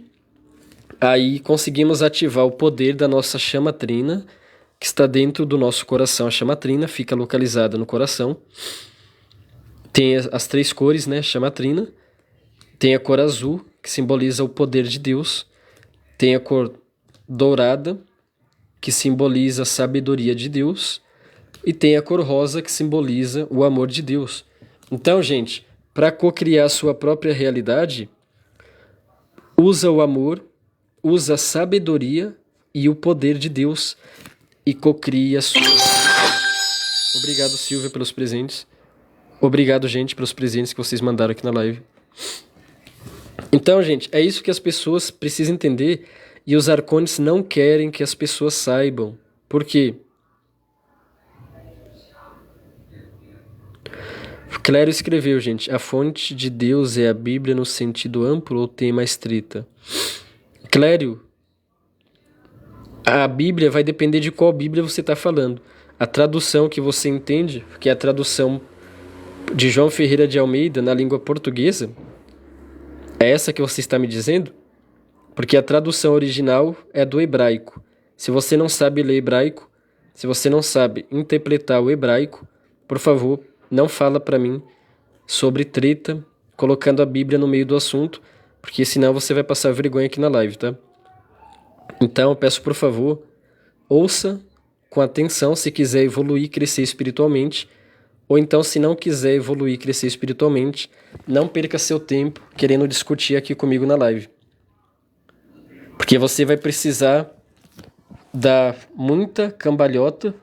Aí conseguimos ativar o poder da nossa chama trina, que está dentro do nosso coração. A chama trina fica localizada no coração. Tem as 3 cores, né? Chama trina. Tem a cor azul, que simboliza o poder de Deus. Tem a cor dourada, que simboliza a sabedoria de Deus. E tem a cor rosa, que simboliza o amor de Deus. Então, gente, para cocriar a sua própria realidade, usa o amor, usa a sabedoria e o poder de Deus e cocria a sua... Obrigado, Silvia, pelos presentes. Obrigado, gente, pelos presentes que vocês mandaram aqui na live. Então, gente, é isso que as pessoas precisam entender e os arcontes não querem que as pessoas saibam. Por quê? Clério escreveu, gente, a fonte de Deus é a Bíblia no sentido amplo ou tem mais treta? Clério, a Bíblia vai depender de qual Bíblia você está falando. A tradução que você entende, que é a tradução de João Ferreira de Almeida na língua portuguesa, é essa que você está me dizendo? Porque a tradução original é do hebraico. Se você não sabe ler hebraico, se você não sabe interpretar o hebraico, por favor, não fala para mim sobre treta, colocando a Bíblia no meio do assunto, porque senão você vai passar vergonha aqui na live, tá? Então, eu peço, por favor, ouça com atenção se quiser evoluir e crescer espiritualmente, ou então, se não quiser evoluir e crescer espiritualmente, não perca seu tempo querendo discutir aqui comigo na live. Porque você vai precisar dar muita cambalhota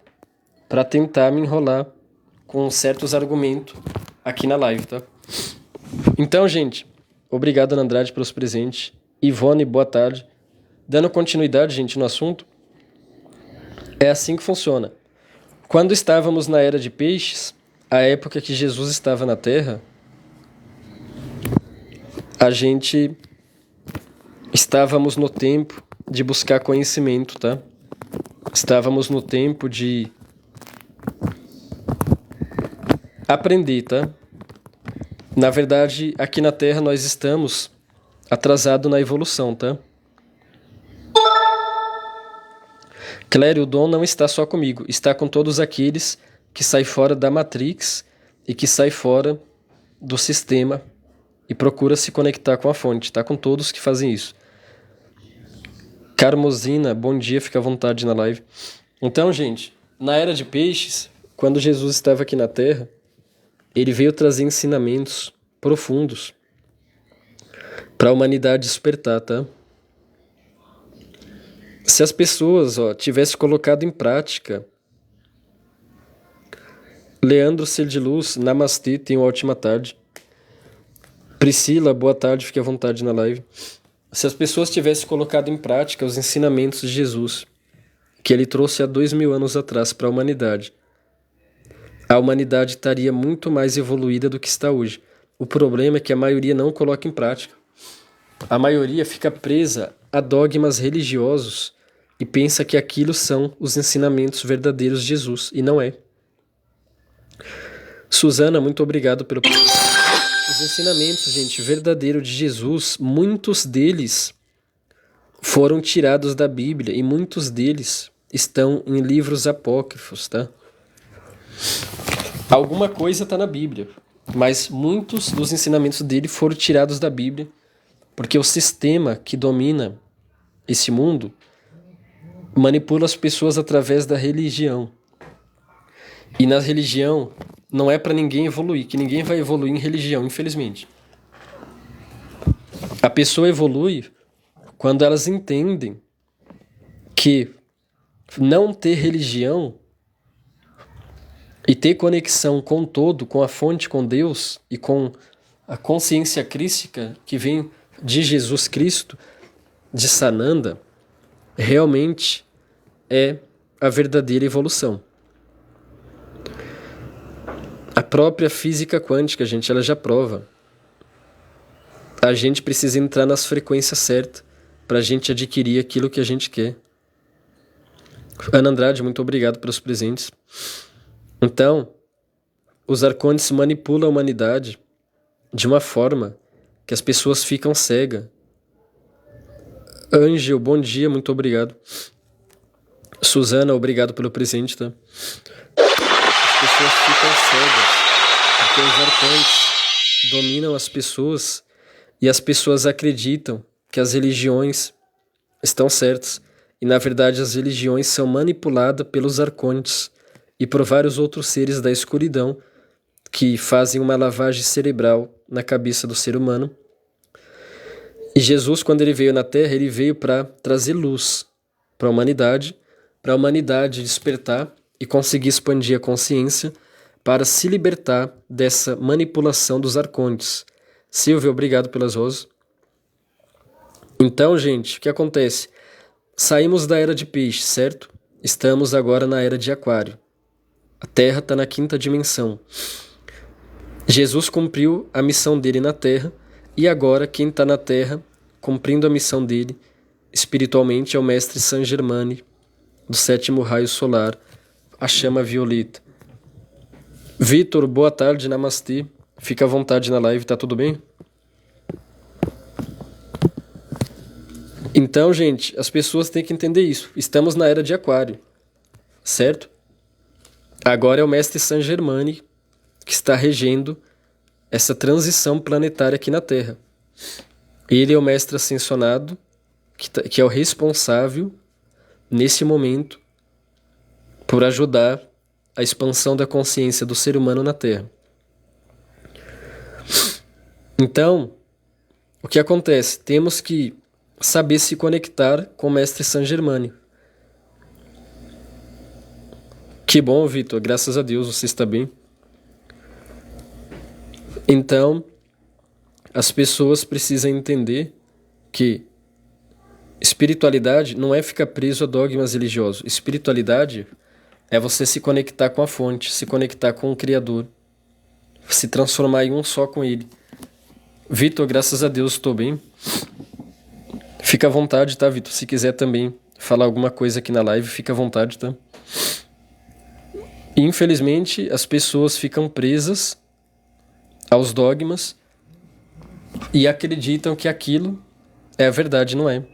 para tentar me enrolar com certos argumentos aqui na live, tá? Então, gente, obrigado, Ana Andrade, pelos presentes. Ivone, boa tarde. Dando continuidade, gente, no assunto, é assim que funciona. Quando estávamos na Era de Peixes, a época que Jesus estava na Terra, a gente estávamos no tempo de buscar conhecimento, tá? Estávamos no tempo de aprender, tá? Na verdade, aqui na Terra nós estamos atrasados na evolução, tá? Clério, o dom não está só comigo, está com todos aqueles que saem fora da Matrix e que saem fora do sistema e procura se conectar com a fonte, tá? Com todos que fazem isso. Carmosina, bom dia, fica à vontade na live. Então, gente, na Era de Peixes, quando Jesus estava aqui na Terra, ele veio trazer ensinamentos profundos para a humanidade despertar, tá? Se as pessoas tivessem colocado em prática... Leandro Ser de Luz, namastê, tenha uma ótima tarde. Priscila, boa tarde, fique à vontade na live. Se as pessoas tivessem colocado em prática os ensinamentos de Jesus, que ele trouxe há 2000 anos atrás para a humanidade estaria muito mais evoluída do que está hoje. O problema é que a maioria não coloca em prática. A maioria fica presa a dogmas religiosos e pensa que aquilo são os ensinamentos verdadeiros de Jesus, e não é. Suzana, muito obrigado pelo... Os ensinamentos, gente, verdadeiro de Jesus, muitos deles foram tirados da Bíblia e muitos deles estão em livros apócrifos, tá? Alguma coisa está na Bíblia, mas muitos dos ensinamentos dele foram tirados da Bíblia, porque o sistema que domina esse mundo manipula as pessoas através da religião. E na religião não é para ninguém evoluir, que ninguém vai evoluir em religião, infelizmente. A pessoa evolui quando elas entendem que não ter religião e ter conexão com o todo, com a fonte, com Deus e com a consciência crística que vem de Jesus Cristo, de Sananda, realmente é a verdadeira evolução. A própria física quântica, gente, ela já prova. A gente precisa entrar nas frequências certas para a gente adquirir aquilo que a gente quer. Ana Andrade, muito obrigado pelos presentes. Então, os arcontes manipulam a humanidade de uma forma que as pessoas ficam cegas. Ângel, bom dia, muito obrigado. Suzana, obrigado pelo presente, tá? As pessoas ficam cegas porque os arcontes dominam as pessoas e as pessoas acreditam que as religiões estão certas. E, na verdade, as religiões são manipuladas pelos arcontes e por vários outros seres da escuridão que fazem uma lavagem cerebral na cabeça do ser humano. E Jesus, quando ele veio na Terra, ele veio para trazer luz para a humanidade despertar e conseguir expandir a consciência para se libertar dessa manipulação dos arcontes. Silvia, obrigado pelas rosas. Então, gente, o que acontece? Saímos da era de peixe, certo? Estamos agora na era de aquário. A Terra está na 5ª dimensão. Jesus cumpriu a missão dele na Terra e agora quem está na Terra cumprindo a missão dele espiritualmente é o Mestre Saint Germain do 7º raio solar, a chama violeta. Vitor, boa tarde, namastê. Fica à vontade na live, tá tudo bem? Então, gente, as pessoas têm que entender isso. Estamos na era de aquário, certo? Agora é o Mestre Saint Germain que está regendo essa transição planetária aqui na Terra. Ele é o Mestre Ascensionado, que é o responsável, nesse momento, por ajudar a expansão da consciência do ser humano na Terra. Então, o que acontece? Temos que saber se conectar com o Mestre Saint Germain. Que bom, Vitor. Graças a Deus você está bem. Então, as pessoas precisam entender que espiritualidade não é ficar preso a dogmas religiosos. Espiritualidade é você se conectar com a fonte, se conectar com o Criador, se transformar em um só com Ele. Vitor, graças a Deus estou bem. Fica à vontade, tá, Vitor? Se quiser também falar alguma coisa aqui na live, fica à vontade, tá? Infelizmente, as pessoas ficam presas aos dogmas e acreditam que aquilo é a verdade, não é?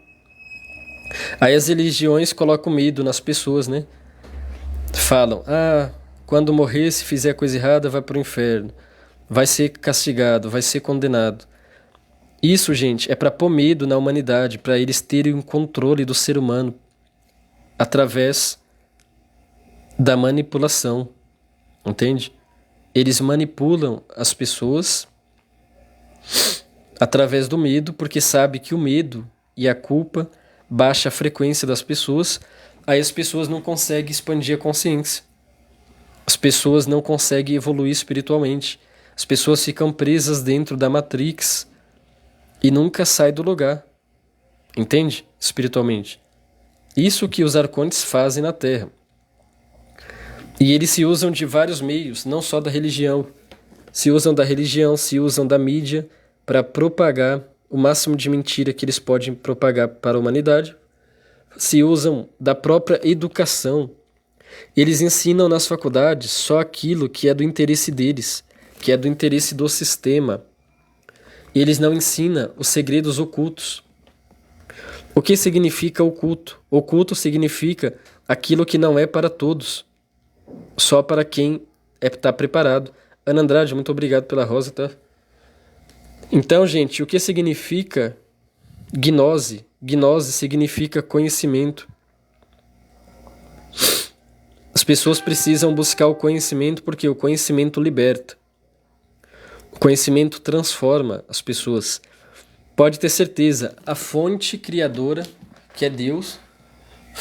Aí as religiões colocam medo nas pessoas, né? Falam, quando morrer, se fizer coisa errada, vai pro inferno. Vai ser castigado, vai ser condenado. Isso, gente, é para pôr medo na humanidade, para eles terem um controle do ser humano através da manipulação, entende? Eles manipulam as pessoas através do medo, porque sabe que o medo e a culpa baixa a frequência das pessoas, aí as pessoas não conseguem expandir a consciência. As pessoas não conseguem evoluir espiritualmente. As pessoas ficam presas dentro da Matrix e nunca saem do lugar. Entende? Espiritualmente. Isso que os arcontes fazem na Terra. E eles se usam de vários meios, não só da religião. Se usam da religião, se usam da mídia para propagar o máximo de mentira que eles podem propagar para a humanidade. Se usam da própria educação. Eles ensinam nas faculdades só aquilo que é do interesse deles, que é do interesse do sistema. Eles não ensinam os segredos ocultos. O que significa oculto? Oculto significa aquilo que não é para todos, só para quem está preparado. Ana Andrade, muito obrigado pela rosa, tá? Então, gente, o que significa gnose? Gnose significa conhecimento. As pessoas precisam buscar o conhecimento porque o conhecimento liberta. O conhecimento transforma as pessoas. Pode ter certeza, a fonte criadora, que é Deus,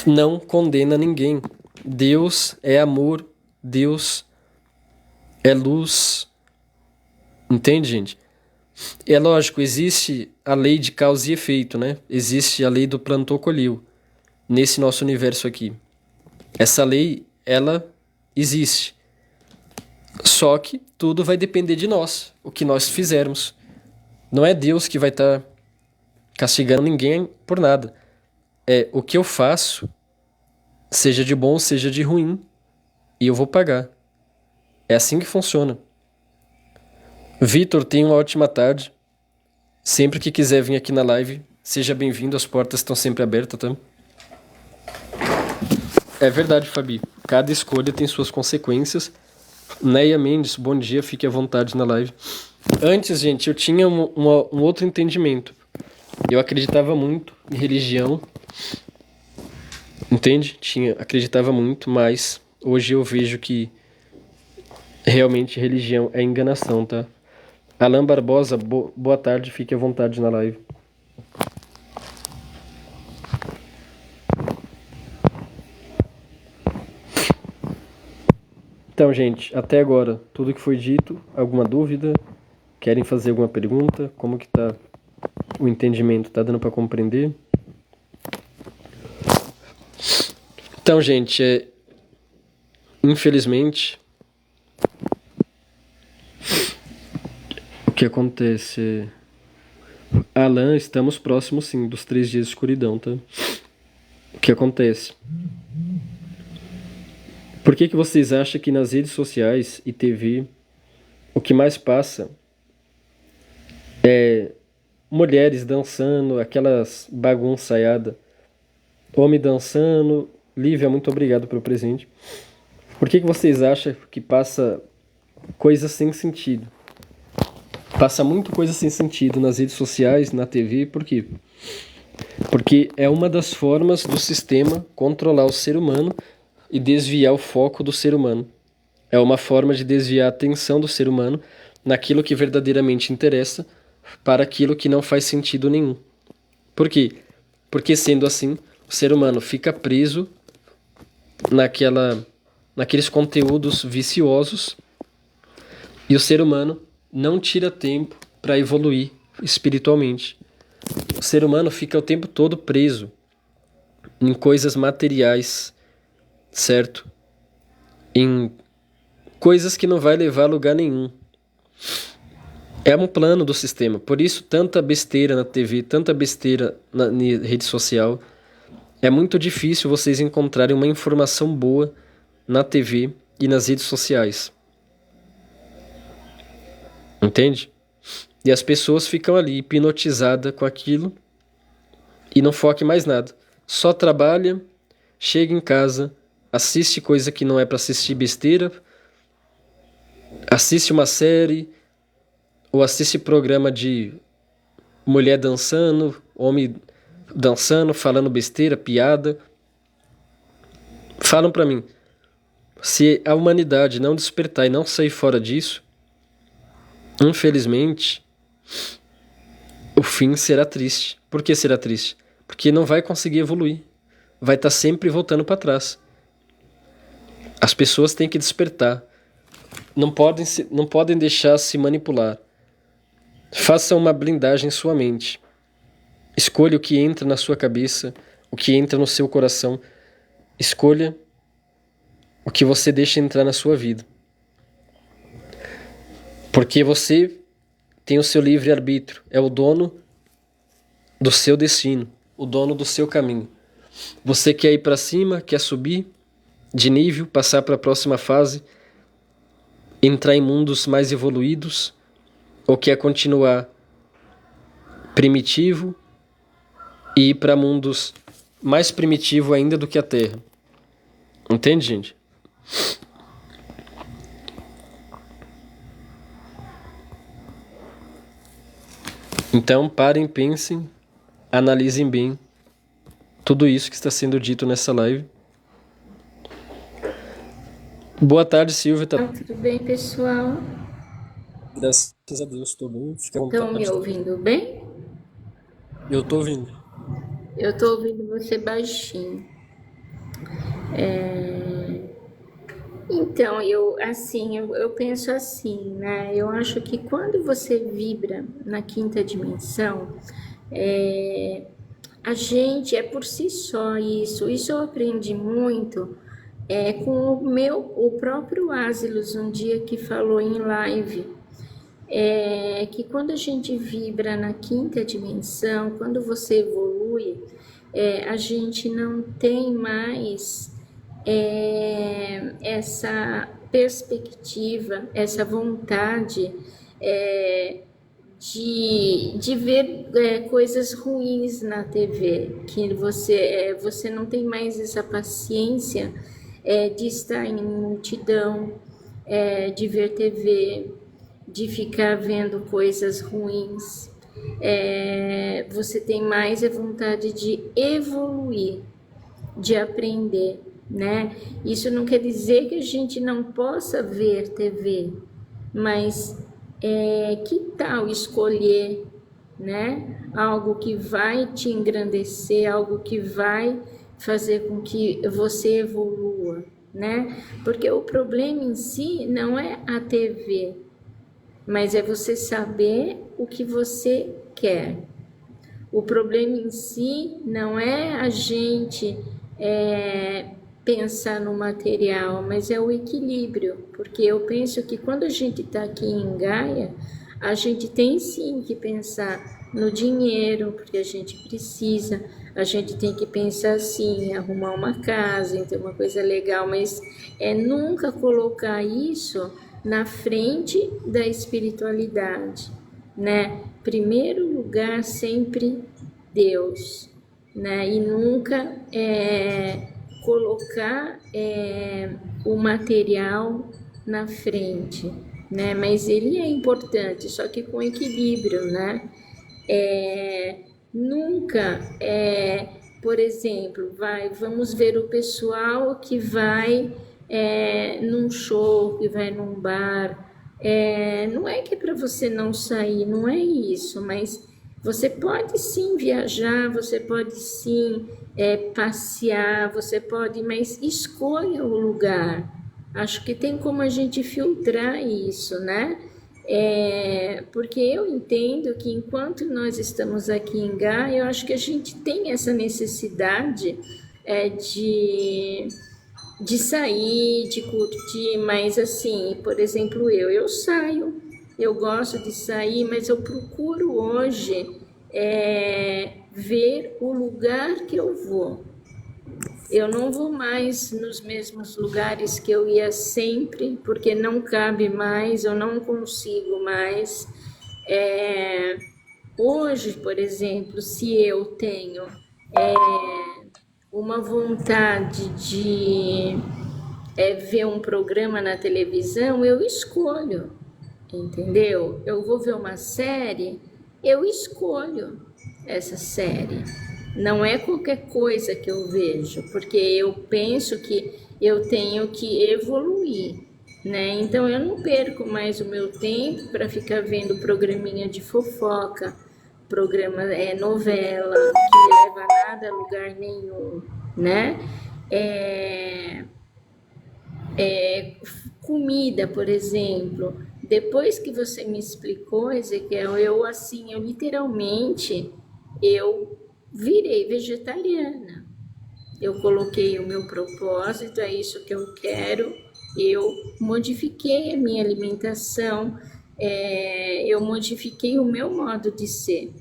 não condena ninguém. Deus é amor, Deus é luz. Entende, gente? É lógico, existe a lei de causa e efeito, né? Existe a lei do plantou-colheu nesse nosso universo aqui. Essa lei, ela existe. Só que tudo vai depender de nós, o que nós fizermos. Não é Deus que vai estar castigando ninguém por nada. É o que eu faço, seja de bom, seja de ruim, e eu vou pagar. É assim que funciona. Vitor, tenha uma ótima tarde. Sempre que quiser vir aqui na live, seja bem-vindo. As portas estão sempre abertas, tá? É verdade, Fabi. Cada escolha tem suas consequências. Neia Mendes, bom dia, fique à vontade na live. Antes, gente, eu tinha um outro entendimento. Eu acreditava muito em religião. Entende? Acreditava muito, mas hoje eu vejo que realmente religião é enganação, tá? Alan Barbosa, boa tarde, fique à vontade na live. Então, gente, até agora, tudo que foi dito, alguma dúvida? Querem fazer alguma pergunta? Como que tá o entendimento? Tá dando para compreender? Então, gente, infelizmente, o que acontece? Alan, estamos próximos, sim, dos 3 dias de escuridão, tá? O que acontece? Por que vocês acham que nas redes sociais e TV o que mais passa é mulheres dançando, aquelas bagunçaiadas, homem dançando? Lívia, muito obrigado pelo presente. Por que vocês acham que passa coisa sem sentido? Passa muito coisa sem sentido nas redes sociais, na TV, por quê? Porque é uma das formas do sistema controlar o ser humano e desviar o foco do ser humano. É uma forma de desviar a atenção do ser humano naquilo que verdadeiramente interessa para aquilo que não faz sentido nenhum. Por quê? Porque sendo assim, o ser humano fica preso naqueles conteúdos viciosos e o ser humano não tira tempo para evoluir espiritualmente. O ser humano fica o tempo todo preso em coisas materiais, certo? Em coisas que não vai levar a lugar nenhum. É um plano do sistema. Por isso, tanta besteira na TV, tanta besteira na rede social. É muito difícil vocês encontrarem uma informação boa na TV e nas redes sociais. Entende? E as pessoas ficam ali hipnotizadas com aquilo e não focam em mais nada. Só trabalha, chega em casa, assiste coisa que não é para assistir, besteira, assiste uma série ou assiste programa de mulher dançando, homem dançando, falando besteira, piada. Falam para mim, se a humanidade não despertar e não sair fora disso, infelizmente, o fim será triste. Por que será triste? Porque não vai conseguir evoluir. Vai estar sempre voltando para trás. As pessoas têm que despertar. Não podem deixar se manipular. Faça uma blindagem em sua mente. Escolha o que entra na sua cabeça, o que entra no seu coração. Escolha o que você deixa entrar na sua vida. Porque você tem o seu livre-arbítrio. É o dono do seu destino, o dono do seu caminho. Você quer ir para cima, quer subir de nível, passar para a próxima fase, entrar em mundos mais evoluídos, ou quer continuar primitivo e ir para mundos mais primitivos ainda do que a Terra. Entende, gente? Então, parem, pensem, analisem bem tudo isso que está sendo dito nessa live. Boa tarde, Silvia. Tudo bem, pessoal? Graças a Deus, estou bem. Fica à Estão vontade. me ouvindo bem? Eu estou ouvindo. Eu estou ouvindo você baixinho. Então, eu penso assim, né? Eu acho que quando você vibra na quinta dimensão, a gente é por si só isso. Isso eu aprendi muito com o próprio Ásilos, um dia que falou em live. Que quando a gente vibra na quinta dimensão, quando você evolui, a gente não tem mais essa perspectiva, essa vontade de ver coisas ruins na TV, que você não tem mais essa paciência de estar em multidão, de ver TV, de ficar vendo coisas ruins. Você tem mais a vontade de evoluir, de aprender, né? Isso não quer dizer que a gente não possa ver TV, mas que tal escolher, né? Algo que vai te engrandecer, algo que vai fazer com que você evolua, né? Porque o problema em si não é a TV, mas é você saber o que você quer. O problema em si não é a gente pensar no material, mas é o equilíbrio, porque eu penso que quando a gente está aqui em Gaia, a gente tem sim que pensar no dinheiro, porque a gente precisa, a gente tem que pensar assim, em arrumar uma casa, em ter uma coisa legal, mas nunca colocar isso na frente da espiritualidade, né? Primeiro lugar sempre Deus, né? E nunca colocar o material na frente, né? Mas ele é importante, só que com equilíbrio, né? Nunca, por exemplo, vamos ver o pessoal que vai num show, que vai num bar. Não é que é para você não sair, não é isso, mas você pode sim viajar, você pode sim passear, você pode, mas escolha o lugar. Acho que tem como a gente filtrar isso, né? Porque eu entendo que enquanto nós estamos aqui em Gaia, eu acho que a gente tem essa necessidade de sair, de curtir, mas assim, por exemplo, eu saio, eu gosto de sair, mas eu procuro hoje ver o lugar que eu vou. Eu não vou mais nos mesmos lugares que eu ia sempre, porque não cabe mais, eu não consigo mais. Hoje, por exemplo, se eu tenho uma vontade de ver um programa na televisão, eu escolho, entendeu? Eu vou ver uma série, eu escolho essa série. Não é qualquer coisa que eu vejo, porque eu penso que eu tenho que evoluir, né? Então eu não perco mais o meu tempo para ficar vendo programinha de fofoca, programa novela, que leva nada a lugar nenhum, né? Comida, por exemplo. Depois que você me explicou, Ezequiel, eu literalmente eu virei vegetariana. Eu coloquei o meu propósito, é isso que eu quero. Eu modifiquei a minha alimentação, eu modifiquei o meu modo de ser.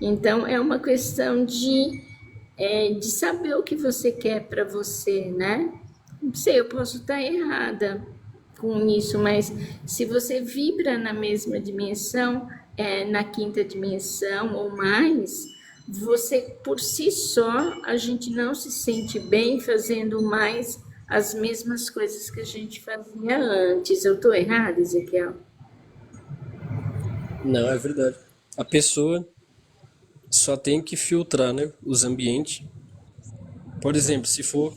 Então, é uma questão de saber o que você quer para você, né? Não sei, eu posso estar errada com isso, mas se você vibra na mesma dimensão, na quinta dimensão ou mais, você por si só, a gente não se sente bem fazendo mais as mesmas coisas que a gente fazia antes. Eu estou errada, Ezequiel? Não, é verdade. A pessoa só tem que filtrar, né, os ambientes. Por exemplo, se for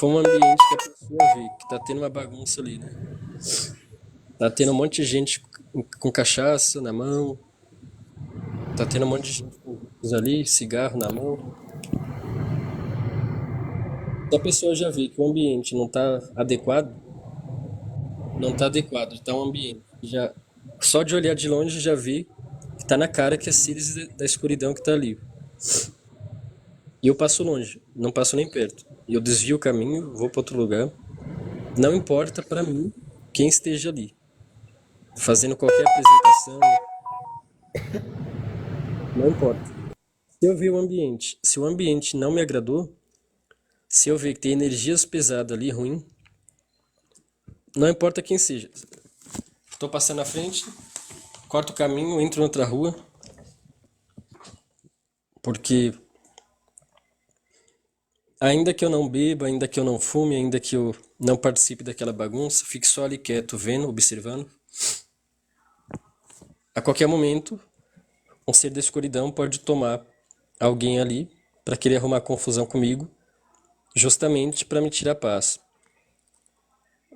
um ambiente que a pessoa vê que tá tendo uma bagunça ali, né? Tá tendo um monte de gente com cachaça na mão, tá tendo um monte de gente com vícios ali, cigarro na mão. Se a pessoa já vê que o ambiente não tá adequado, tá um ambiente que já só de olhar de longe já vê que tá na cara que é Sírius da escuridão que tá ali. E eu passo longe, não passo nem perto. E eu desvio o caminho, vou para outro lugar. Não importa para mim quem esteja ali, fazendo qualquer apresentação, não importa. Se eu ver o ambiente, se o ambiente não me agradou, se eu ver que tem energias pesadas ali, ruim, não importa quem seja. Estou passando na frente, corto o caminho, entro em outra rua, porque ainda que eu não beba, ainda que eu não fume, ainda que eu não participe daquela bagunça, fique só ali quieto, vendo, observando. A qualquer momento, um ser da escuridão pode tomar alguém ali para querer arrumar confusão comigo, justamente para me tirar a paz.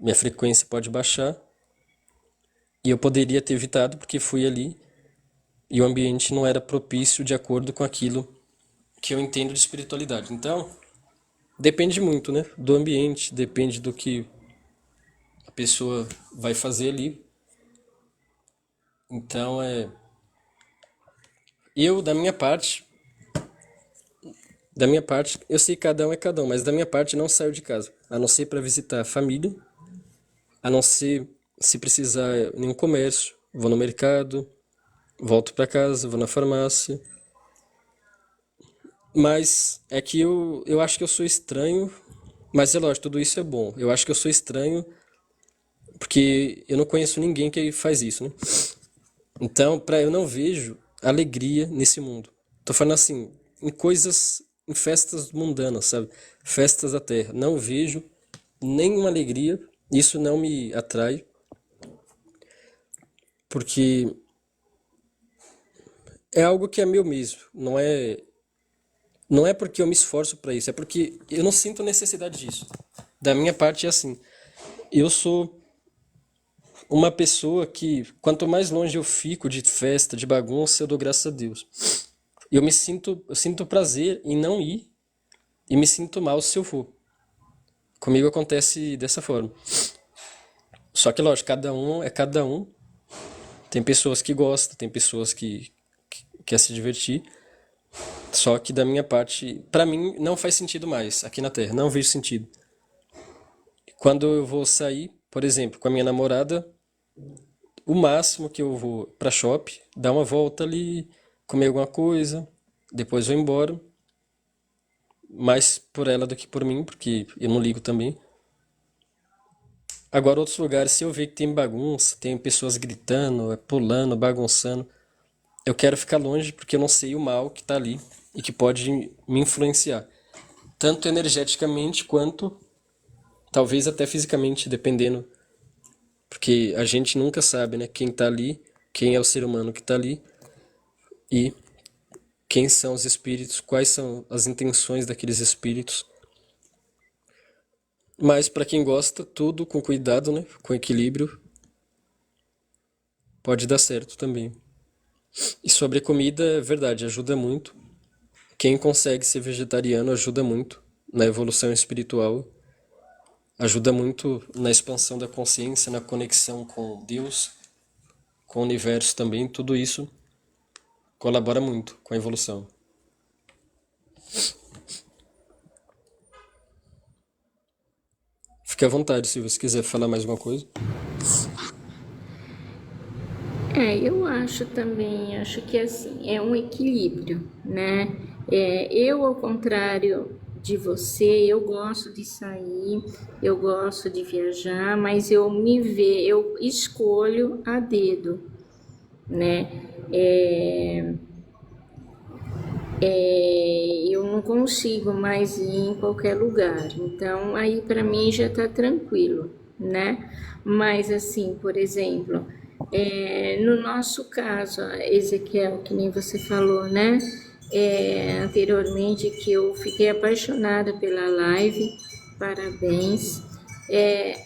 Minha frequência pode baixar e eu poderia ter evitado porque fui ali e o ambiente não era propício de acordo com aquilo que eu entendo de espiritualidade. Então, depende muito, né, do ambiente, depende do que a pessoa vai fazer ali. Então, eu da minha parte, eu sei que cada um é cada um, mas da minha parte não saio de casa, a não ser para visitar a família, a não ser se precisar em um comércio, vou no mercado, volto para casa, vou na farmácia. Mas é que eu acho que eu sou estranho, mas é lógico, tudo isso é bom. Eu acho que eu sou estranho porque eu não conheço ninguém que faz isso, né? Então, eu não vejo alegria nesse mundo. Tô falando assim, em coisas, em festas mundanas, sabe? Festas da terra. Não vejo nenhuma alegria. Isso não me atrai, porque é algo que é meu mesmo. Não é porque eu me esforço para isso, é porque eu não sinto necessidade disso. Da minha parte é assim. Eu sou uma pessoa que, quanto mais longe eu fico de festa, de bagunça, eu dou graças a Deus. Eu sinto prazer em não ir e me sinto mal se eu for. Comigo acontece dessa forma. Só que, lógico, cada um é cada um. Tem pessoas que gostam, tem pessoas que quer se divertir. Só que da minha parte, pra mim, não faz sentido mais aqui na Terra. Não vejo sentido. Quando eu vou sair, por exemplo, com a minha namorada, o máximo que eu vou pra shopping, dar uma volta ali, comer alguma coisa, depois vou embora. Mais por ela do que por mim, porque eu não ligo também. Agora, outros lugares, se eu ver que tem bagunça, tem pessoas gritando, pulando, bagunçando, eu quero ficar longe porque eu não sei o mal que tá ali e que pode me influenciar, tanto energeticamente quanto talvez até fisicamente, dependendo, porque a gente nunca sabe, né, quem tá ali, quem é o ser humano que tá ali e quem são os espíritos, quais são as intenções daqueles espíritos. Mas para quem gosta, tudo com cuidado, né, com equilíbrio, pode dar certo também. E sobre comida, é verdade, ajuda muito. Quem consegue ser vegetariano ajuda muito na evolução espiritual, ajuda muito na expansão da consciência, na conexão com Deus, com o universo também. Tudo isso colabora muito com a evolução. Fique à vontade se você quiser falar mais alguma coisa. Eu acho também, acho que assim, é um equilíbrio, né? Eu, ao contrário de você, eu gosto de sair, eu gosto de viajar, mas eu escolho a dedo, né? É, eu não consigo mais ir em qualquer lugar. Então, aí para mim já está tranquilo, né? Mas assim, por exemplo, no nosso caso, Ezequiel, que nem você falou, né? Anteriormente, que eu fiquei apaixonada pela live, parabéns,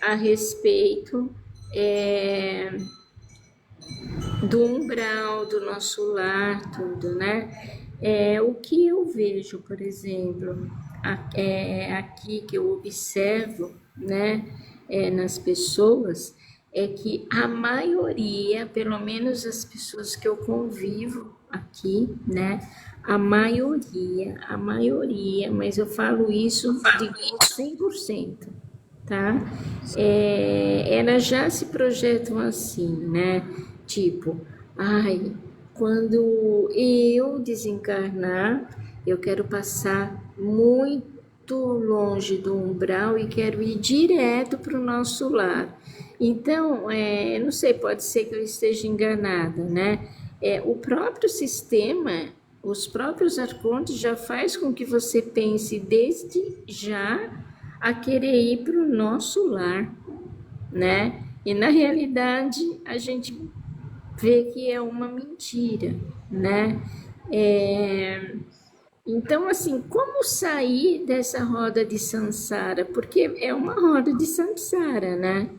a respeito é, do umbral do nosso lar, tudo, né? O que eu vejo, por exemplo, aqui que eu observo, né, nas pessoas, é que a maioria, pelo menos as pessoas que eu convivo aqui, né, a maioria, mas eu falo isso de 100%, tá? Elas já se projetam assim, né? Tipo, ai, quando eu desencarnar, eu quero passar muito longe do umbral e quero ir direto para o nosso lar. Então, não sei, pode ser que eu esteja enganada, né? O próprio sistema, os próprios arcontes já faz com que você pense desde já a querer ir para o nosso lar, né? E na realidade a gente vê que é uma mentira, né? É, então, assim, como sair dessa roda de samsara? Porque é uma roda de samsara, né?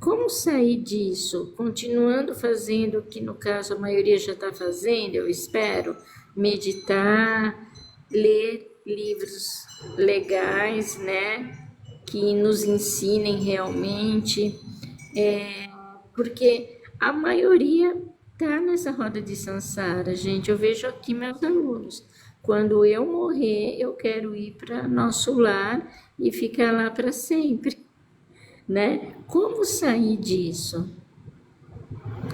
Como sair disso? Continuando fazendo o que, no caso, a maioria já está fazendo, eu espero, meditar, ler livros legais, né? Que nos ensinem realmente, porque a maioria está nessa roda de samsara, gente. Eu vejo aqui meus alunos. Quando eu morrer, eu quero ir para nosso lar e ficar lá para sempre, né? Como sair disso?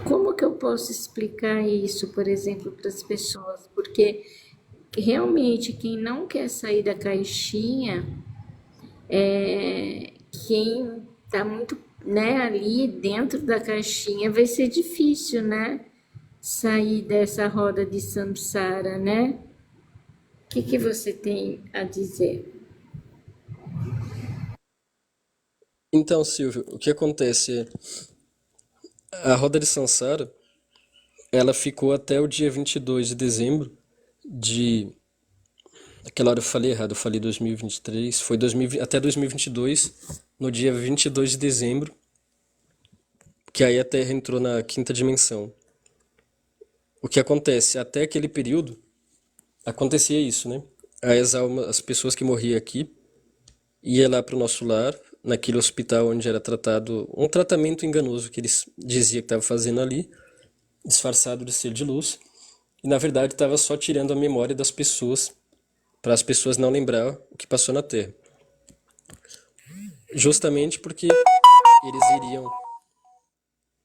Como que eu posso explicar isso, por exemplo, para as pessoas? Porque realmente quem não quer sair da caixinha, quem está muito, né, ali dentro da caixinha, vai ser difícil, né? Sair dessa roda de samsara, né? O que você tem a dizer? Então, Silvio, o que acontece? A roda de Sansara, ela ficou até o dia 22 de dezembro de... Aquela hora eu falei errado, eu falei 2023, foi 2020, até 2022, no dia 22 de dezembro, que aí a Terra entrou na quinta dimensão. O que acontece? Até aquele período, acontecia isso, né? As almas, as pessoas que morriam aqui, ia lá para o nosso lar, naquele hospital onde era tratado, um tratamento enganoso que eles diziam que estava fazendo ali, disfarçado de ser de luz, e na verdade estava só tirando a memória das pessoas, para as pessoas não lembrar o que passou na Terra. Justamente porque eles iriam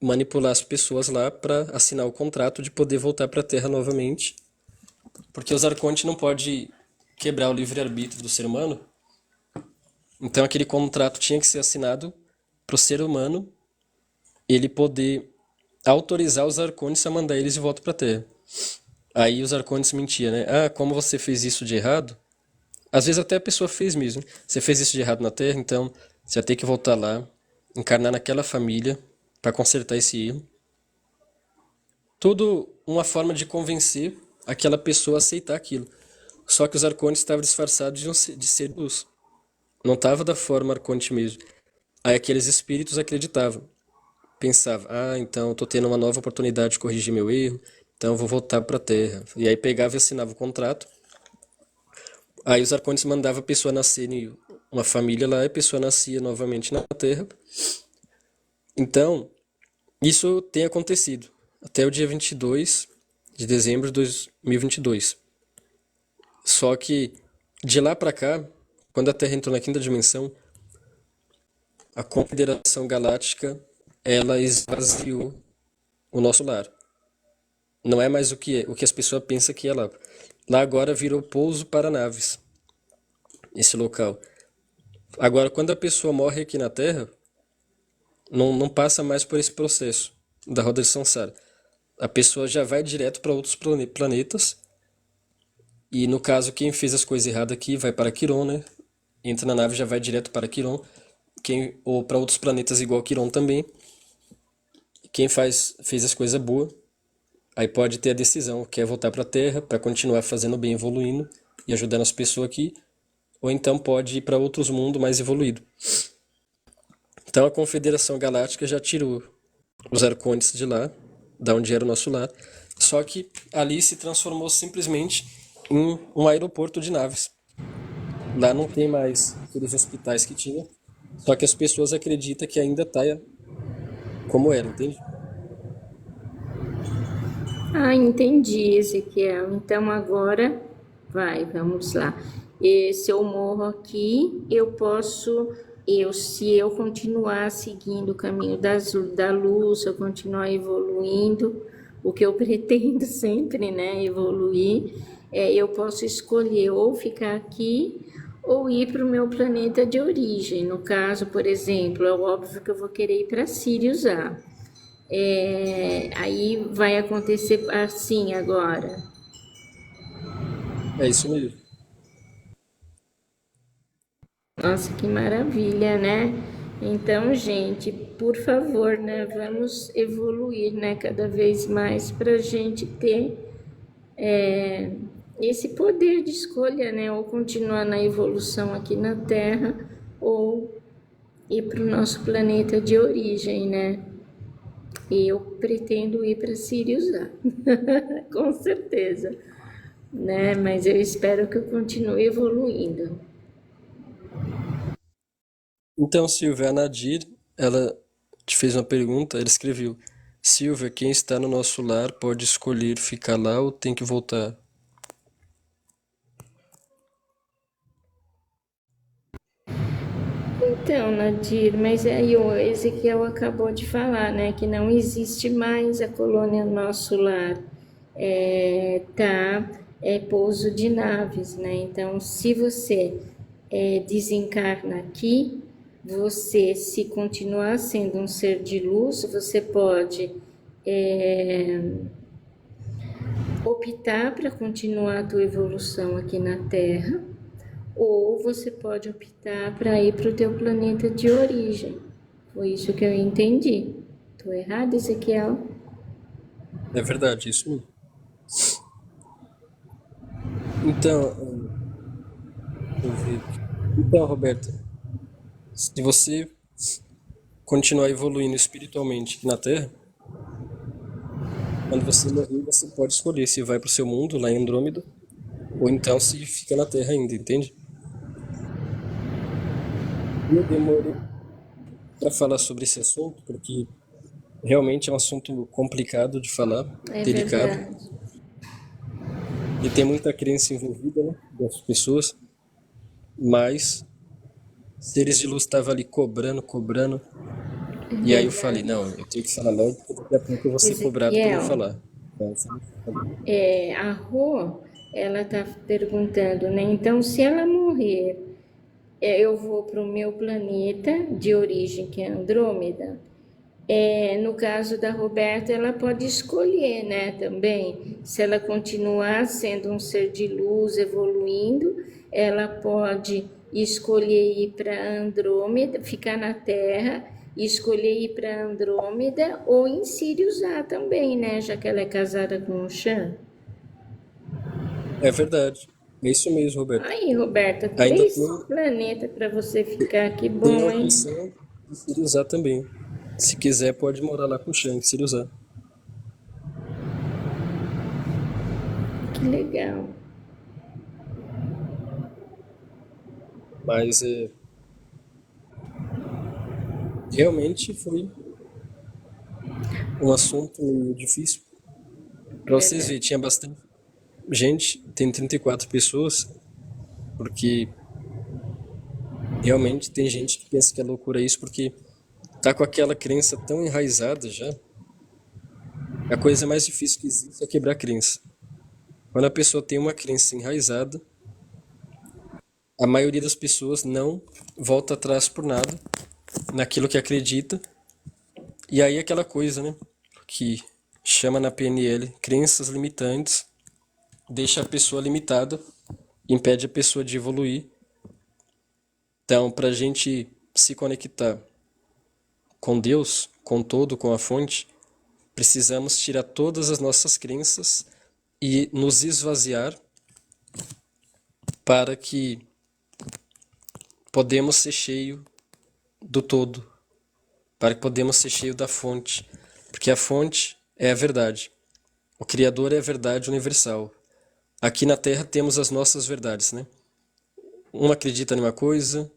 manipular as pessoas lá para assinar o contrato de poder voltar para a Terra novamente, porque os arcontes não podem quebrar o livre-arbítrio do ser humano, então aquele contrato tinha que ser assinado para o ser humano ele poder autorizar os arcontes a mandar eles de volta para a Terra. Aí os arcontes mentiam, né? Ah, como você fez isso de errado? Às vezes até a pessoa fez mesmo. Você fez isso de errado na Terra, então você vai ter que voltar lá, encarnar naquela família para consertar esse erro. Tudo uma forma de convencer aquela pessoa a aceitar aquilo. Só que os arcontes estavam disfarçados de ser luz. Não estava da forma arconte mesmo. Aí aqueles espíritos acreditavam. Pensavam, ah, então estou tendo uma nova oportunidade de corrigir meu erro, então eu vou voltar para a Terra. E aí pegava e assinava o contrato. Aí os arcontes mandavam a pessoa nascer em uma família lá e a pessoa nascia novamente na Terra. Então, isso tem acontecido até o dia 22 de dezembro de 2022. Só que de lá para cá, quando a Terra entrou na quinta dimensão, a Confederação Galáctica ela esvaziou o nosso lar. Não é mais o que as pessoas pensam que é lá. Lá agora virou pouso para naves, esse local. Agora, quando a pessoa morre aqui na Terra, não passa mais por esse processo da roda de Sansara. A pessoa já vai direto para outros planetas E no caso, quem fez as coisas erradas aqui vai para Quiron, né? Entra na nave e já vai direto para Quiron. Ou para outros planetas igual Quiron também. Quem fez as coisas boas, aí pode ter a decisão, quer voltar para a Terra para continuar fazendo bem, evoluindo e ajudando as pessoas aqui, ou então pode ir para outros mundos mais evoluídos. Então a Confederação Galáctica já tirou os Arcontes de lá, da onde era o nosso lar, só que ali se transformou simplesmente em um aeroporto de naves. Lá não tem mais aqueles hospitais que tinha, só que as pessoas acreditam que ainda está como era, entende? Ah, entendi, Ezequiel. Então agora vamos lá. E se eu morro aqui, se eu continuar seguindo o caminho da luz, se eu continuar evoluindo, o que eu pretendo sempre, né, evoluir, eu posso escolher ou ficar aqui ou ir para o meu planeta de origem. No caso, por exemplo, é óbvio que eu vou querer ir para Sirius A. Aí vai acontecer assim agora. É isso mesmo. Nossa, que maravilha, né? Então, gente, por favor, né, vamos evoluir, né, cada vez mais para a gente ter esse poder de escolha, né, ou continuar na evolução aqui na Terra, ou ir para o nosso planeta de origem, né? E eu pretendo ir para Sirius A, com certeza, né? Mas eu espero que eu continue evoluindo. Então, Silvia, a Nadir, ela te fez uma pergunta, ela escreveu: Silvia, quem está no nosso lar pode escolher ficar lá ou tem que voltar? Então, Nadir, mas aí o Ezequiel acabou de falar, né, que não existe mais a colônia Nosso Lar, pouso de naves, né? Então, se você desencarna aqui, você, se continuar sendo um ser de luz, você pode é, optar para continuar a tua evolução aqui na Terra, ou você pode optar para ir para o teu planeta de origem. Foi isso que eu entendi. Estou errado, Ezequiel? É verdade, isso mesmo. Então, deixa eu ver aqui. Então, Roberta, se você continuar evoluindo espiritualmente aqui na Terra, quando você morrer, você pode escolher se vai para o seu mundo, lá em Andrômeda, ou então se fica na Terra ainda, entende? E eu demorei para falar sobre esse assunto, porque realmente é um assunto complicado de falar, É delicado, verdade. e tem muita crença envolvida, né, das pessoas, mas seres de luz estavam ali cobrando, cobrando, É e aí eu falei, verdade. não, eu tenho que falar logo, porque daqui a pouco eu vou ser cobrado por não Ezequiel, falar. Então, eu falei, a Rô, ela está perguntando, né? Então, se ela morrer, eu vou para o meu planeta de origem, que é Andrômeda. No caso da Roberta, ela pode escolher, né, também. Se ela continuar sendo um ser de luz, evoluindo, ela pode escolher ir para Andrômeda, ficar na Terra, e escolher ir para Andrômeda ou em Sirius A também, né, já que ela é casada com o Chan. é verdade, é isso mesmo, Roberto. Aí, Roberta, Ainda 3 planetas para você ficar, que tem a bom, hein? opção de se usar também. Se quiser, pode morar lá com o Shang, se usar. Que legal. Mas realmente foi um assunto meio difícil. Para vocês Verdade. verem, tinha bastante gente, tem 34 pessoas, porque realmente tem gente que pensa que é loucura isso, porque tá com aquela crença tão enraizada já. A coisa mais difícil que existe é quebrar a crença. Quando a pessoa tem uma crença enraizada, a maioria das pessoas não volta atrás por nada naquilo que acredita. E aí aquela coisa, né, que chama na PNL crenças limitantes, deixa a pessoa limitada, impede a pessoa de evoluir. Então, para a gente se conectar com Deus, com todo, com a fonte, precisamos tirar todas as nossas crenças e nos esvaziar para que podemos ser cheio do todo, para que podemos ser cheio da fonte, porque a fonte é a verdade. O Criador é a verdade universal. Aqui na Terra temos as nossas verdades, né? Um acredita em uma coisa,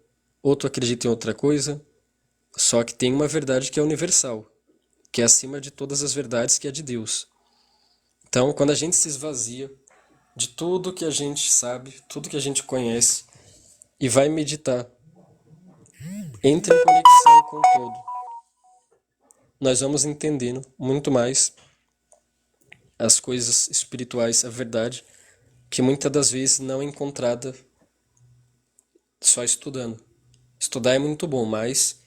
outro acredita em outra coisa, só que tem uma verdade que é universal, que é acima de todas as verdades, que é de Deus. Então, quando a gente se esvazia de tudo que a gente sabe, tudo que a gente conhece, e vai meditar, entra em conexão com o todo, nós vamos entendendo muito mais as coisas espirituais, a verdade, que muitas das vezes não é encontrada só estudando. Estudar é muito bom, mas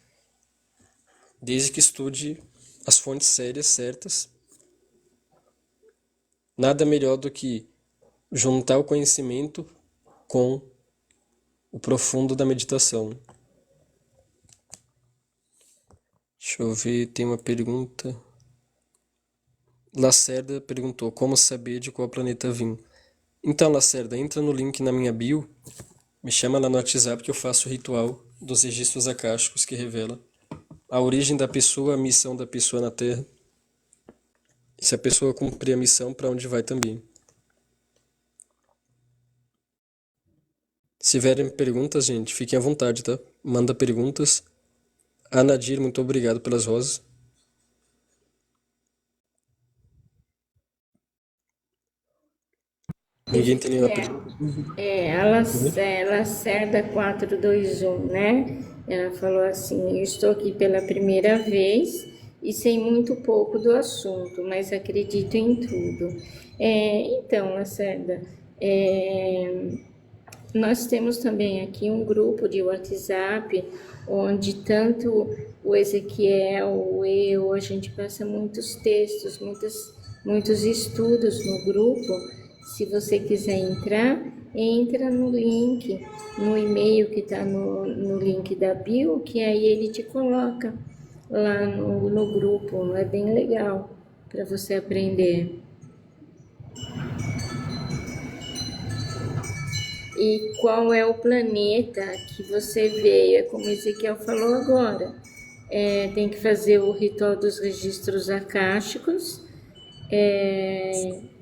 desde que estude as fontes sérias, certas, nada melhor do que juntar o conhecimento com o profundo da meditação. Deixa eu ver, tem uma pergunta. Lacerda perguntou como saber de qual planeta vim. Então, Lacerda, entra no link na minha bio, me chama lá no WhatsApp que eu faço o ritual dos registros akáshicos que revela a origem da pessoa, a missão da pessoa na Terra. Se a pessoa cumprir a missão, para onde vai também. Se tiverem perguntas, gente, fiquem à vontade, tá? Manda perguntas. A Nadir, muito obrigado pelas rosas. Ninguém tem nenhuma pergunta? A Lacerda 421, né? Ela falou assim: eu estou aqui pela primeira vez e sei muito pouco do assunto, mas acredito em tudo. Então, Lacerda, nós temos também aqui um grupo de WhatsApp, onde tanto o Ezequiel, eu, a gente passa muitos textos, muitos estudos no grupo. Se você quiser entrar, entra no link, no e-mail que está no link da bio, que aí ele te coloca lá no grupo. É bem legal para você aprender. E qual é o planeta que você veio? É como Ezequiel falou agora. Tem que fazer o ritual dos registros akáshicos,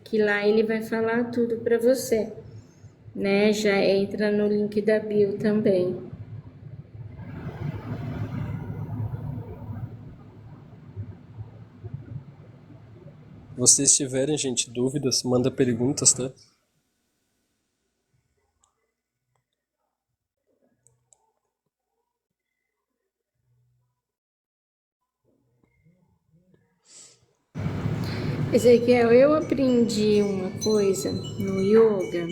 que lá ele vai falar tudo para você, né? Já entra no link da bio também. Se vocês tiverem, gente, dúvidas, manda perguntas, tá? Ezequiel, eu aprendi uma coisa no yoga,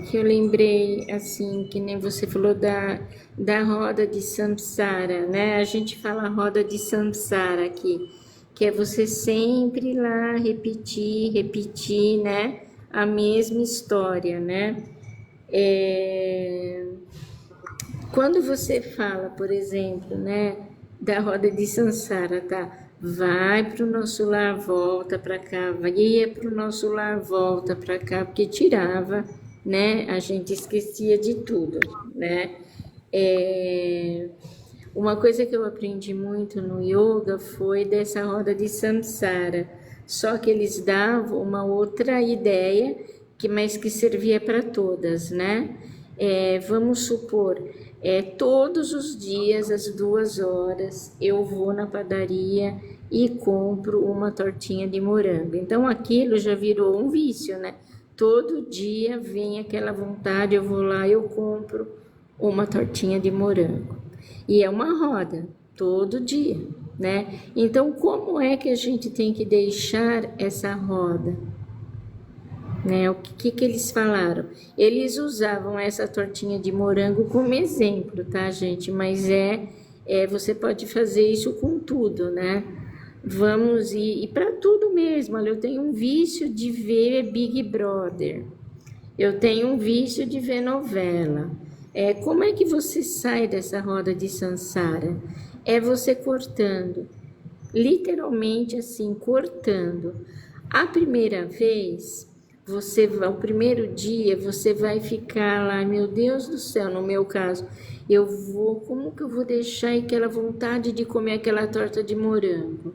que eu lembrei, assim, que nem você falou da roda de samsara, né? A gente fala roda de samsara aqui, que é você sempre ir lá repetir, né? A mesma história, né? Quando você fala, por exemplo, né, da roda de samsara, tá? Vai para o nosso lar, volta para cá, ia para o nosso lar, volta para cá, porque tirava, né? A gente esquecia de tudo, né? Uma coisa que eu aprendi muito no yoga foi dessa roda de samsara, só que eles davam uma outra ideia, mas que servia para todas, né? Vamos supor, todos os dias, às 2 horas, eu vou na padaria e compro uma tortinha de morango. Então, aquilo já virou um vício, né? Todo dia vem aquela vontade, eu vou lá, eu compro uma tortinha de morango. E é uma roda, todo dia, né? Então, como é que a gente tem que deixar essa roda? Né? O que eles falaram? Eles usavam essa tortinha de morango como exemplo, tá, gente? Mas você pode fazer isso com tudo, né? Vamos e para tudo mesmo. Olha, eu tenho um vício de ver Big Brother. Eu tenho um vício de ver novela. Como é que você sai dessa roda de samsara? É você cortando, literalmente assim, cortando. A primeira vez, o primeiro dia, você vai ficar lá, meu Deus do céu, no meu caso, como que eu vou deixar aquela vontade de comer aquela torta de morango?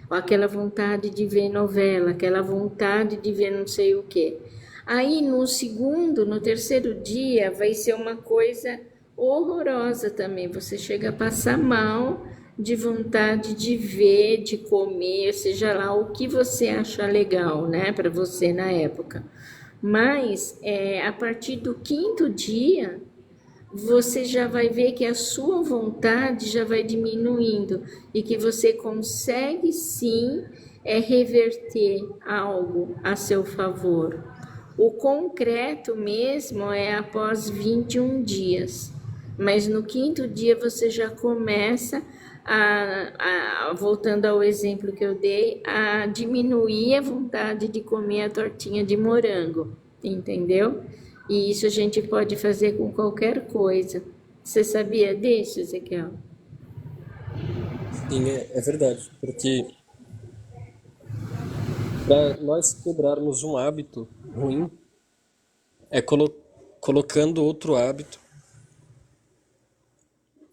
Ou aquela vontade de ver novela, aquela vontade de ver não sei o quê. Aí no segundo, no terceiro dia, vai ser uma coisa horrorosa também. Você chega a passar mal de vontade de ver, de comer, seja lá o que você acha legal, né, para você na época. Mas a partir do quinto dia, você já vai ver que a sua vontade já vai diminuindo e que você consegue sim reverter algo a seu favor. O concreto mesmo é após 21 dias, mas no quinto dia você já começa voltando ao exemplo que eu dei, a diminuir a vontade de comer a tortinha de morango, entendeu? E isso a gente pode fazer com qualquer coisa. Você sabia disso, Ezequiel? Sim, é verdade. Porque para nós quebrarmos um hábito ruim, é colocando outro hábito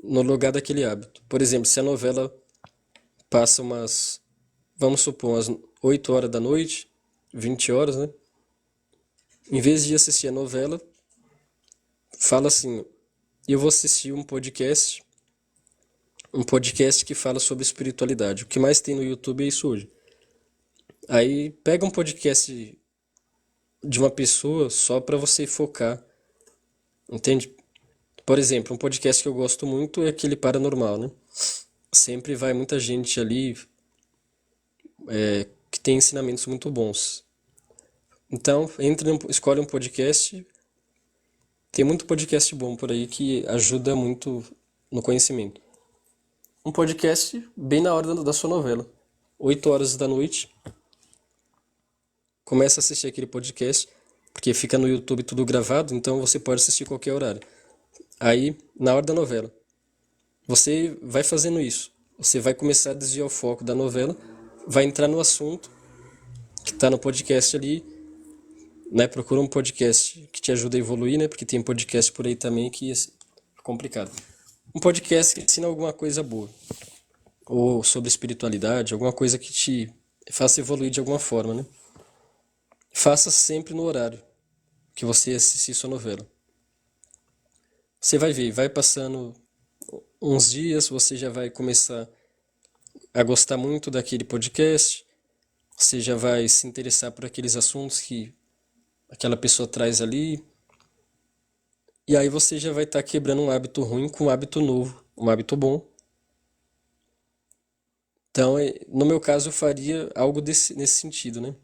no lugar daquele hábito. Por exemplo, se a novela passa vamos supor, umas 8 horas da noite, 20 horas, né? Em vez de assistir a novela, fala assim, eu vou assistir um podcast que fala sobre espiritualidade. O que mais tem no YouTube é isso hoje. Aí pega um podcast de uma pessoa só para você focar, entende? Por exemplo, um podcast que eu gosto muito é aquele Paranormal, né? Sempre vai muita gente ali que tem ensinamentos muito bons. Então, escolhe um podcast. Tem muito podcast bom por aí que ajuda muito no conhecimento. Um podcast bem na hora da sua novela. 8 horas da noite, começa a assistir aquele podcast, porque fica no YouTube tudo gravado, então você pode assistir qualquer horário. Aí, na hora da novela, você vai fazendo isso. Você vai começar a desviar o foco da novela, vai entrar no assunto que está no podcast ali, né? Procura um podcast que te ajuda a evoluir, né? Porque tem podcast por aí também que é complicado. Um podcast que ensina alguma coisa boa, ou sobre espiritualidade, alguma coisa que te faça evoluir de alguma forma, né? Faça sempre no horário que você assistir sua novela. Você vai ver, vai passando uns dias, você já vai começar a gostar muito daquele podcast, você já vai se interessar por aqueles assuntos que aquela pessoa traz ali, e aí você já vai estar quebrando um hábito ruim com um hábito novo, um hábito bom. Então, no meu caso, eu faria algo nesse sentido, né?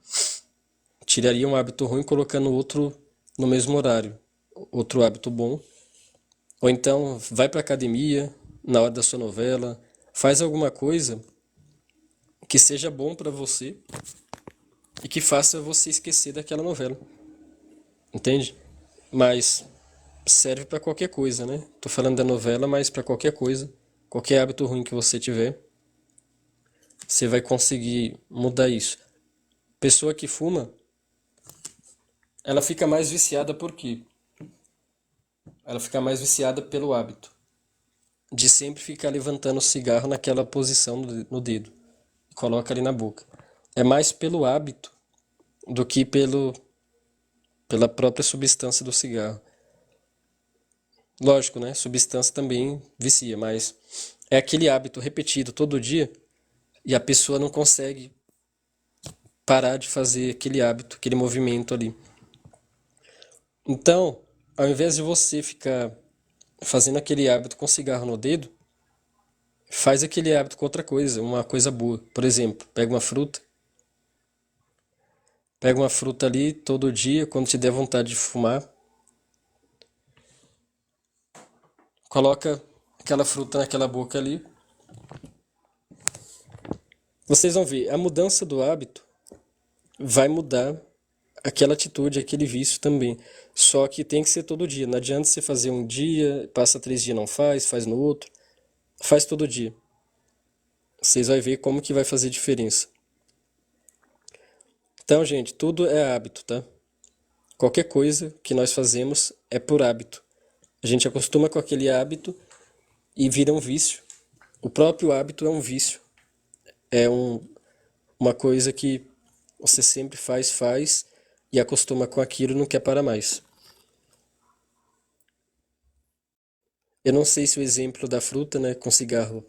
Tiraria um hábito ruim colocando outro no mesmo horário, outro hábito bom. Ou então, vai para academia na hora da sua novela, faz alguma coisa que seja bom para você e que faça você esquecer daquela novela, entende? Mas serve para qualquer coisa, né? Tô falando da novela, mas para qualquer coisa, qualquer hábito ruim que você tiver, você vai conseguir mudar isso. Pessoa que fuma, ela fica mais viciada por quê? Ela fica mais viciada pelo hábito de sempre ficar levantando o cigarro naquela posição no dedo, e coloca ali na boca. É mais pelo hábito do que pela própria substância do cigarro. Lógico, né? Substância também vicia, mas é aquele hábito repetido todo dia e a pessoa não consegue parar de fazer aquele hábito, aquele movimento ali. Então, ao invés de você ficar fazendo aquele hábito com cigarro no dedo, faz aquele hábito com outra coisa, uma coisa boa. Por exemplo, pega uma fruta ali todo dia, quando te der vontade de fumar, coloca aquela fruta naquela boca ali Vocês vão ver, a mudança do hábito vai mudar aquela atitude, aquele vício também. Só que tem que ser todo dia. Não adianta você fazer um dia, passa 3 dias e não faz, faz no outro. Faz todo dia. Vocês vão ver como que vai fazer diferença. Então, gente, tudo é hábito, tá? Qualquer coisa que nós fazemos é por hábito. A gente acostuma com aquele hábito e vira um vício. O próprio hábito é um vício. É uma coisa que você sempre faz e acostuma com aquilo e não quer parar mais. Eu não sei se o exemplo da fruta, né, com cigarro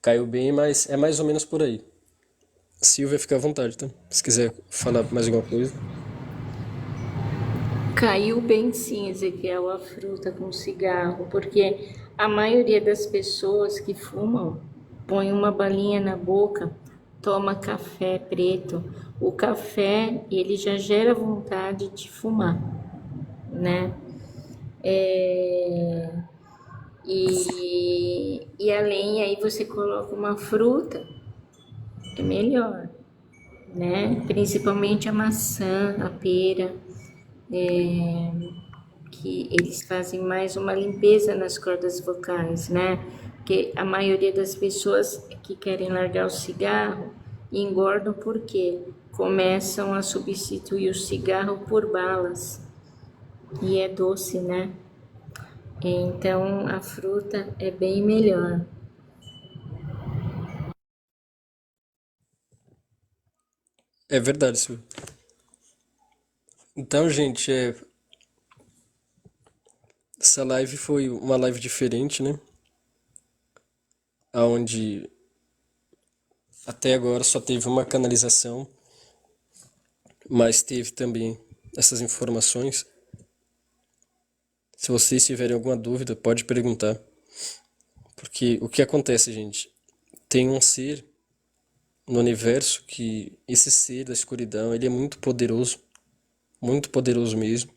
caiu bem, mas é mais ou menos por aí. Silvia, fica à vontade, tá? Se quiser falar mais alguma coisa. Caiu bem sim, Ezequiel, a fruta com cigarro, porque a maioria das pessoas que fumam põe uma balinha na boca, toma café preto. O café, ele já gera vontade de fumar, né? É, e além, aí você coloca uma fruta, é melhor, né? Principalmente a maçã, a pera, que eles fazem mais uma limpeza nas cordas vocais, né? Porque a maioria das pessoas que querem largar o cigarro engordam porque começam a substituir o cigarro por balas e é doce, né? Então a fruta é bem melhor. É verdade, Silvia. Então, gente, essa live foi uma live diferente, né? Onde até agora só teve uma canalização, mas teve também essas informações. Se vocês tiverem alguma dúvida, pode perguntar. Porque o que acontece, gente? Tem um ser no universo que esse ser da escuridão, ele é muito poderoso mesmo.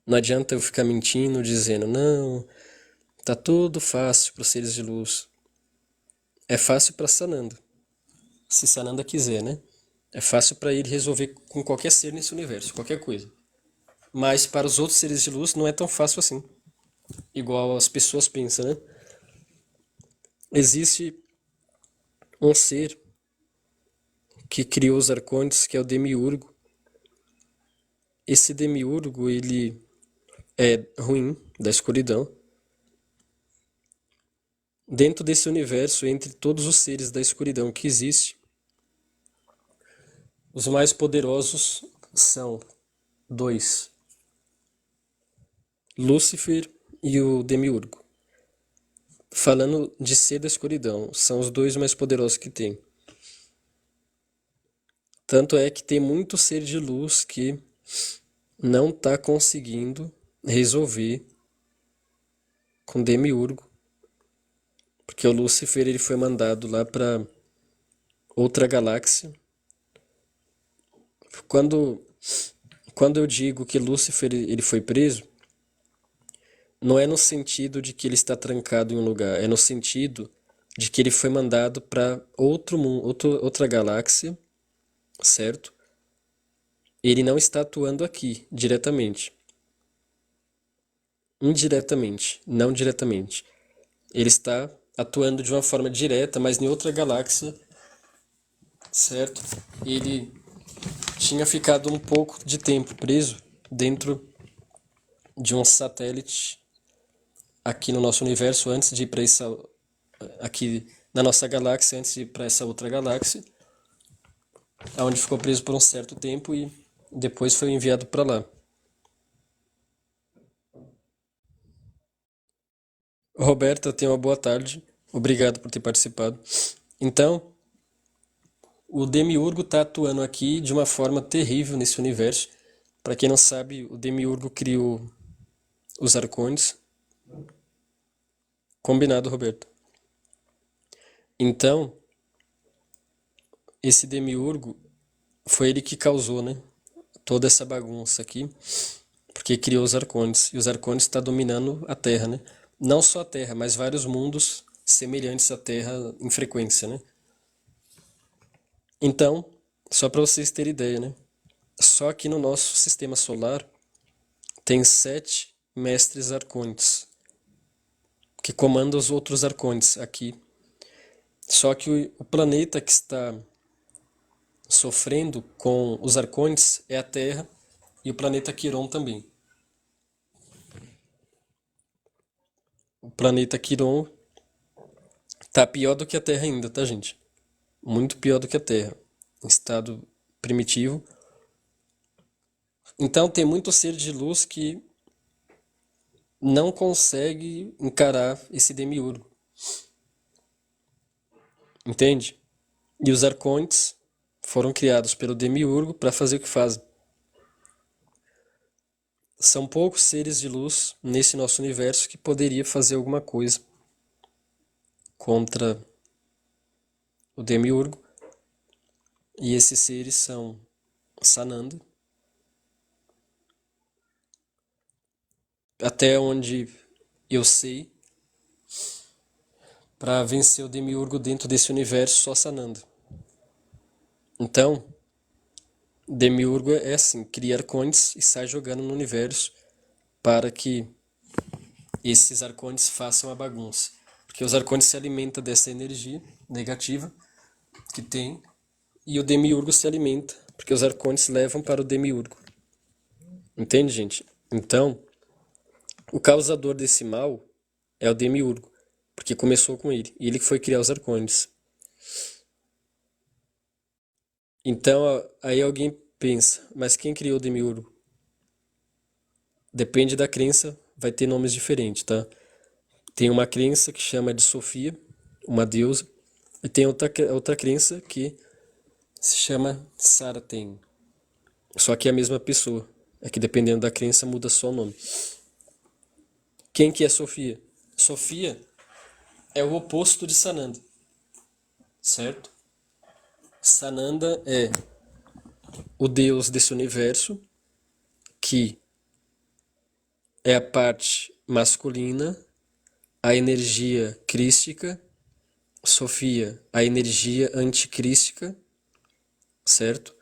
Não adianta eu ficar mentindo, dizendo, não, tá tudo fácil para os seres de luz. É fácil para Sananda, se Sananda quiser, né? É fácil para ele resolver com qualquer ser nesse universo, qualquer coisa. Mas para os outros seres de luz não é tão fácil assim, igual as pessoas pensam, né? Existe um ser que criou os arcontes, que é o Demiurgo. Esse Demiurgo, ele é ruim, da escuridão. Dentro desse universo, entre todos os seres da escuridão que existe, os mais poderosos são dois: Lúcifer e o Demiurgo. Falando de ser da escuridão, são os dois mais poderosos que tem. Tanto é que tem muito ser de luz que não está conseguindo resolver com Demiurgo, porque o Lúcifer ele foi mandado lá para outra galáxia. Quando, quando eu digo que Lúcifer ele foi preso, não é no sentido de que ele está trancado em um lugar, é no sentido de que ele foi mandado para outro mundo, outra galáxia, certo? Ele não está atuando aqui diretamente, indiretamente, não diretamente. Ele está atuando de uma forma direta, mas em outra galáxia, certo? Ele tinha ficado um pouco de tempo preso dentro de um satélite aqui no nosso universo antes de ir para essa aqui na nossa galáxia antes de ir para essa outra galáxia, onde ficou preso por um certo tempo e depois foi enviado para lá. Roberta, tenha uma boa tarde. Obrigado por ter participado. Então, o Demiurgo está atuando aqui de uma forma terrível nesse universo. Para quem não sabe, o Demiurgo criou os arcontes. Combinado, Roberto. Então, esse Demiurgo foi ele que causou, né, toda essa bagunça aqui, porque criou os arcontes. E os arcontes está dominando a Terra, né? Não só a Terra, mas vários mundos semelhantes à Terra em frequência, né? Então, só para vocês terem ideia, né? Só que no nosso sistema solar tem 7 mestres arcontes que comandam os outros arcontes aqui. Só que o planeta que está sofrendo com os arcontes é a Terra e o planeta Quiron também. O planeta Quiron tá pior do que a Terra ainda, tá, gente? Muito pior do que a Terra. Em estado primitivo. Então tem muito ser de luz que não consegue encarar esse demiurgo. Entende? E os arcontes foram criados pelo demiurgo para fazer o que fazem. São poucos seres de luz nesse nosso universo que poderia fazer alguma coisa contra o demiurgo. E esses seres são Sananda, até onde eu sei, para vencer o demiurgo dentro desse universo, só Sananda. Então, demiurgo é assim, cria arcontes e sai jogando no universo para que esses arcontes façam a bagunça. Porque os arcontes se alimentam dessa energia negativa que tem e o demiurgo se alimenta, porque os arcontes levam para o demiurgo. Entende, gente? Então, o causador desse mal é o demiurgo, porque começou com ele. E ele que foi criar os arcontes. Então, aí alguém pensa, mas quem criou o demiurgo? Depende da crença, vai ter nomes diferentes, tá? Tem uma crença que chama de Sofia, uma deusa, e tem outra crença que se chama Saraten. Só que é a mesma pessoa. É que dependendo da crença muda só o nome. Quem que é Sofia? Sofia é o oposto de Sananda, certo? Sananda é o deus desse universo, que é a parte masculina, a energia crística, Sofia, a energia anticrística, certo?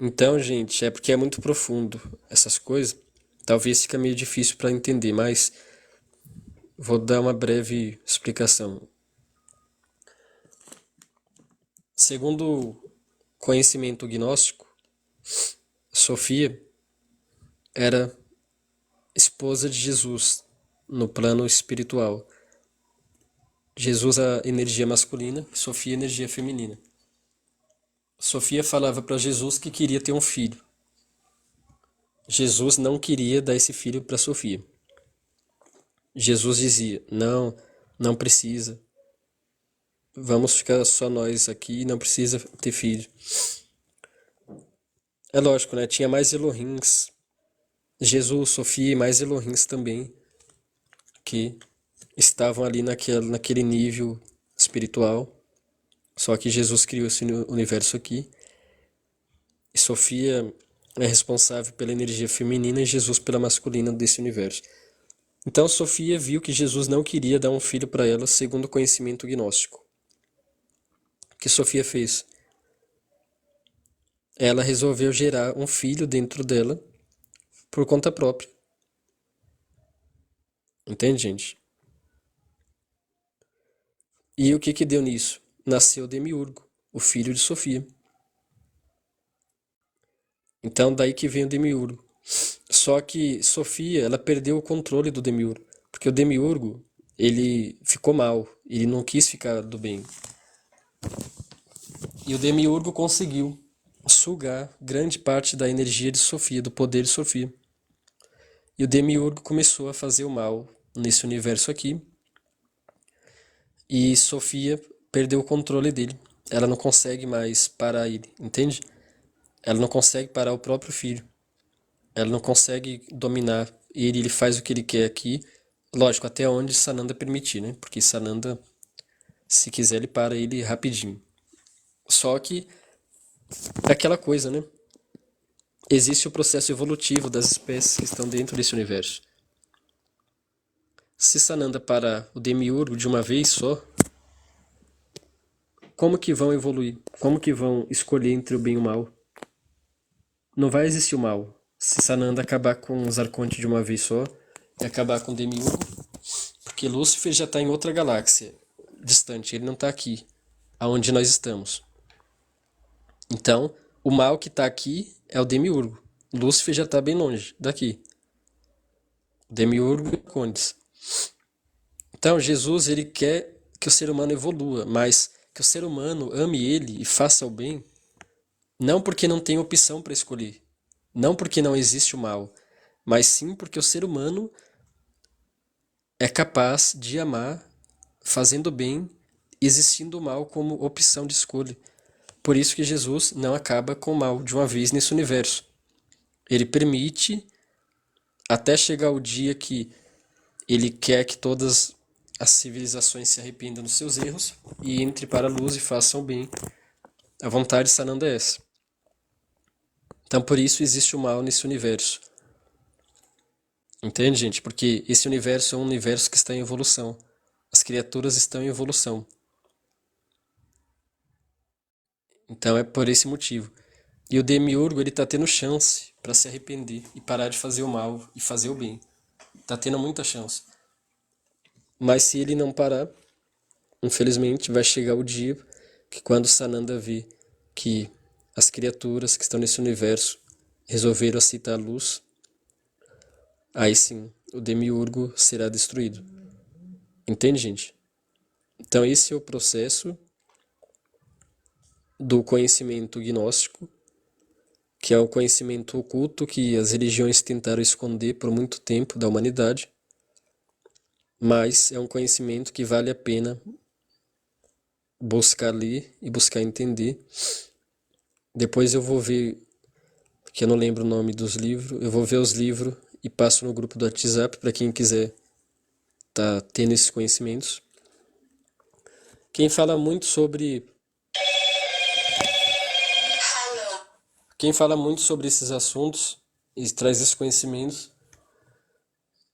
Então, gente, é porque é muito profundo essas coisas. Talvez fique meio difícil para entender, mas vou dar uma breve explicação. Segundo o conhecimento gnóstico, Sofia era esposa de Jesus no plano espiritual. Jesus a energia masculina, Sofia a energia feminina. Sofia falava para Jesus que queria ter um filho. Jesus não queria dar esse filho para Sofia. Jesus dizia: não, não precisa. Vamos ficar só nós aqui, não precisa ter filho. É lógico, né? Tinha mais Elohims. Jesus, Sofia e mais Elohims também, que estavam ali naquele nível espiritual. Só que Jesus criou esse universo aqui. E Sofia é responsável pela energia feminina e Jesus pela masculina desse universo. Então Sofia viu que Jesus não queria dar um filho para ela segundo o conhecimento gnóstico. O que Sofia fez? Ela resolveu gerar um filho dentro dela por conta própria. Entende, gente? E o que deu nisso? Nasceu Demiurgo, o filho de Sofia. Então daí que vem o Demiurgo. Só que Sofia, ela perdeu o controle do Demiurgo, porque o Demiurgo, ele ficou mal, ele não quis ficar do bem. E o Demiurgo conseguiu sugar grande parte da energia de Sofia, do poder de Sofia. E o Demiurgo começou a fazer o mal nesse universo aqui. E Sofia perdeu o controle dele. Ela não consegue mais parar ele, entende? Ela não consegue parar o próprio filho. Ela não consegue dominar ele, ele faz o que ele quer aqui. Lógico, até onde Sananda permitir, né? Porque Sananda, se quiser, ele para ele rapidinho. Só que é aquela coisa, né? Existe o processo evolutivo das espécies que estão dentro desse universo. Se Sananda parar o Demiurgo de uma vez só, como que vão evoluir? Como que vão escolher entre o bem e o mal? Não vai existir o mal. Se Sananda acabar com os arcontes de uma vez só e acabar com o Demiurgo, porque Lúcifer já está em outra galáxia distante, ele não está aqui, aonde nós estamos. Então, o mal que está aqui é o Demiurgo. Lúcifer já está bem longe daqui. Demiurgo e Condes. Então, Jesus ele quer que o ser humano evolua, mas que o ser humano ame ele e faça o bem, não porque não tem opção para escolher, não porque não existe o mal, mas sim porque o ser humano é capaz de amar fazendo o bem, existindo o mal como opção de escolha. Por isso que Jesus não acaba com o mal de uma vez nesse universo. Ele permite até chegar o dia que ele quer que todas as civilizações se arrependam dos seus erros e entre para a luz e façam o bem. A vontade de Sananda é essa. Então por isso existe o mal nesse universo. Entende, gente? Porque esse universo é um universo que está em evolução. As criaturas estão em evolução. Então é por esse motivo. E o Demiurgo, ele tá tendo chance para se arrepender e parar de fazer o mal e fazer o bem. Tá tendo muita chance. Mas se ele não parar, infelizmente vai chegar o dia que quando Sananda vê que as criaturas que estão nesse universo resolveram aceitar a luz, aí sim, o Demiurgo será destruído. Entende, gente? Então esse é o processo do conhecimento gnóstico, que é o conhecimento oculto que as religiões tentaram esconder por muito tempo da humanidade, mas é um conhecimento que vale a pena buscar ler e buscar entender. Depois eu vou ver, porque eu não lembro o nome dos livros, eu vou ver os livros e passo no grupo do WhatsApp para quem quiser tá tendo esses conhecimentos. Quem fala muito sobre esses assuntos e traz esses conhecimentos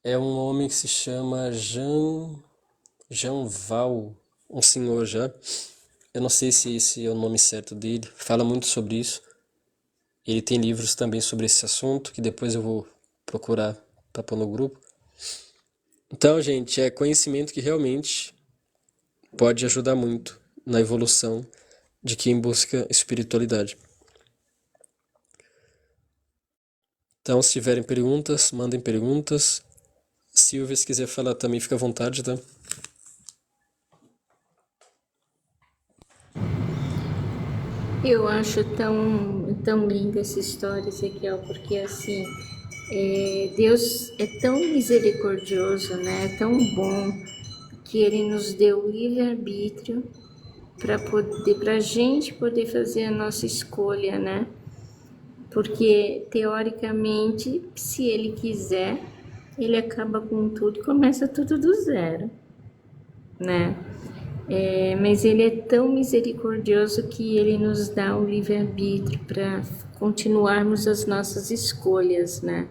é um homem que se chama Jean Val, um senhor já. Eu não sei se esse é o nome certo dele. Fala muito sobre isso. Ele tem livros também sobre esse assunto, que depois eu vou procurar para pôr no grupo. Então, gente, é conhecimento que realmente pode ajudar muito na evolução de quem busca espiritualidade. Então, se tiverem perguntas, mandem perguntas. Silvia, se quiser falar também, fica à vontade, tá? Eu acho tão linda essa história, Ezequiel, porque assim, Deus é tão misericordioso, né? É tão bom que Ele nos deu o livre-arbítrio para a gente poder fazer a nossa escolha, né? Porque teoricamente, se Ele quiser, Ele acaba com tudo e começa tudo do zero, né? Mas Ele é tão misericordioso que Ele nos dá o livre-arbítrio para continuarmos as nossas escolhas, né?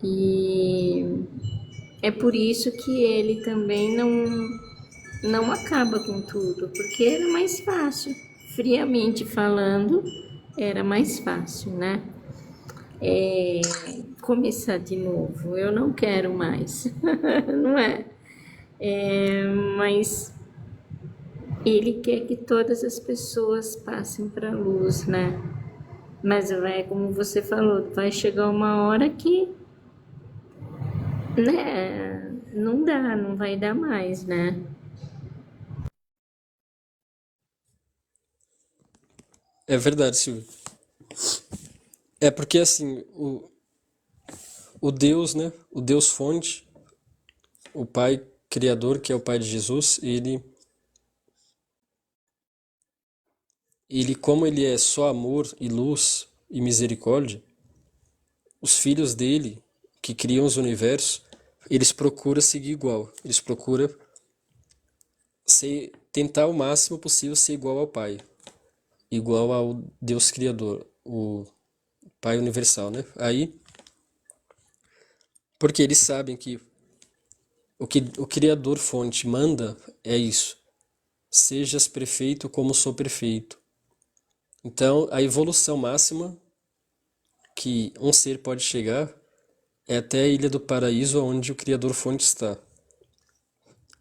E é por isso que Ele também não acaba com tudo, porque era mais fácil. Friamente falando, era mais fácil, né? Começar de novo, eu não quero mais, não é? Mas Ele quer que todas as pessoas passem para a luz, né? Mas vai, como você falou, vai chegar uma hora que, né, não dá, não vai dar mais, né? É verdade, Silvia. É porque assim, o Deus, né? O Deus fonte, o Pai Criador, que é o Pai de Jesus, ele como ele é só amor e luz e misericórdia, os filhos dele, que criam os universos, eles procuram seguir igual. Eles procuram tentar o máximo possível ser igual ao Pai, igual ao Deus Criador, o Pai Universal, né? Aí, porque eles sabem que O que o Criador Fonte manda é isso. Sejas perfeito como sou perfeito. Então, a evolução máxima que um ser pode chegar é até a Ilha do Paraíso, onde o Criador Fonte está.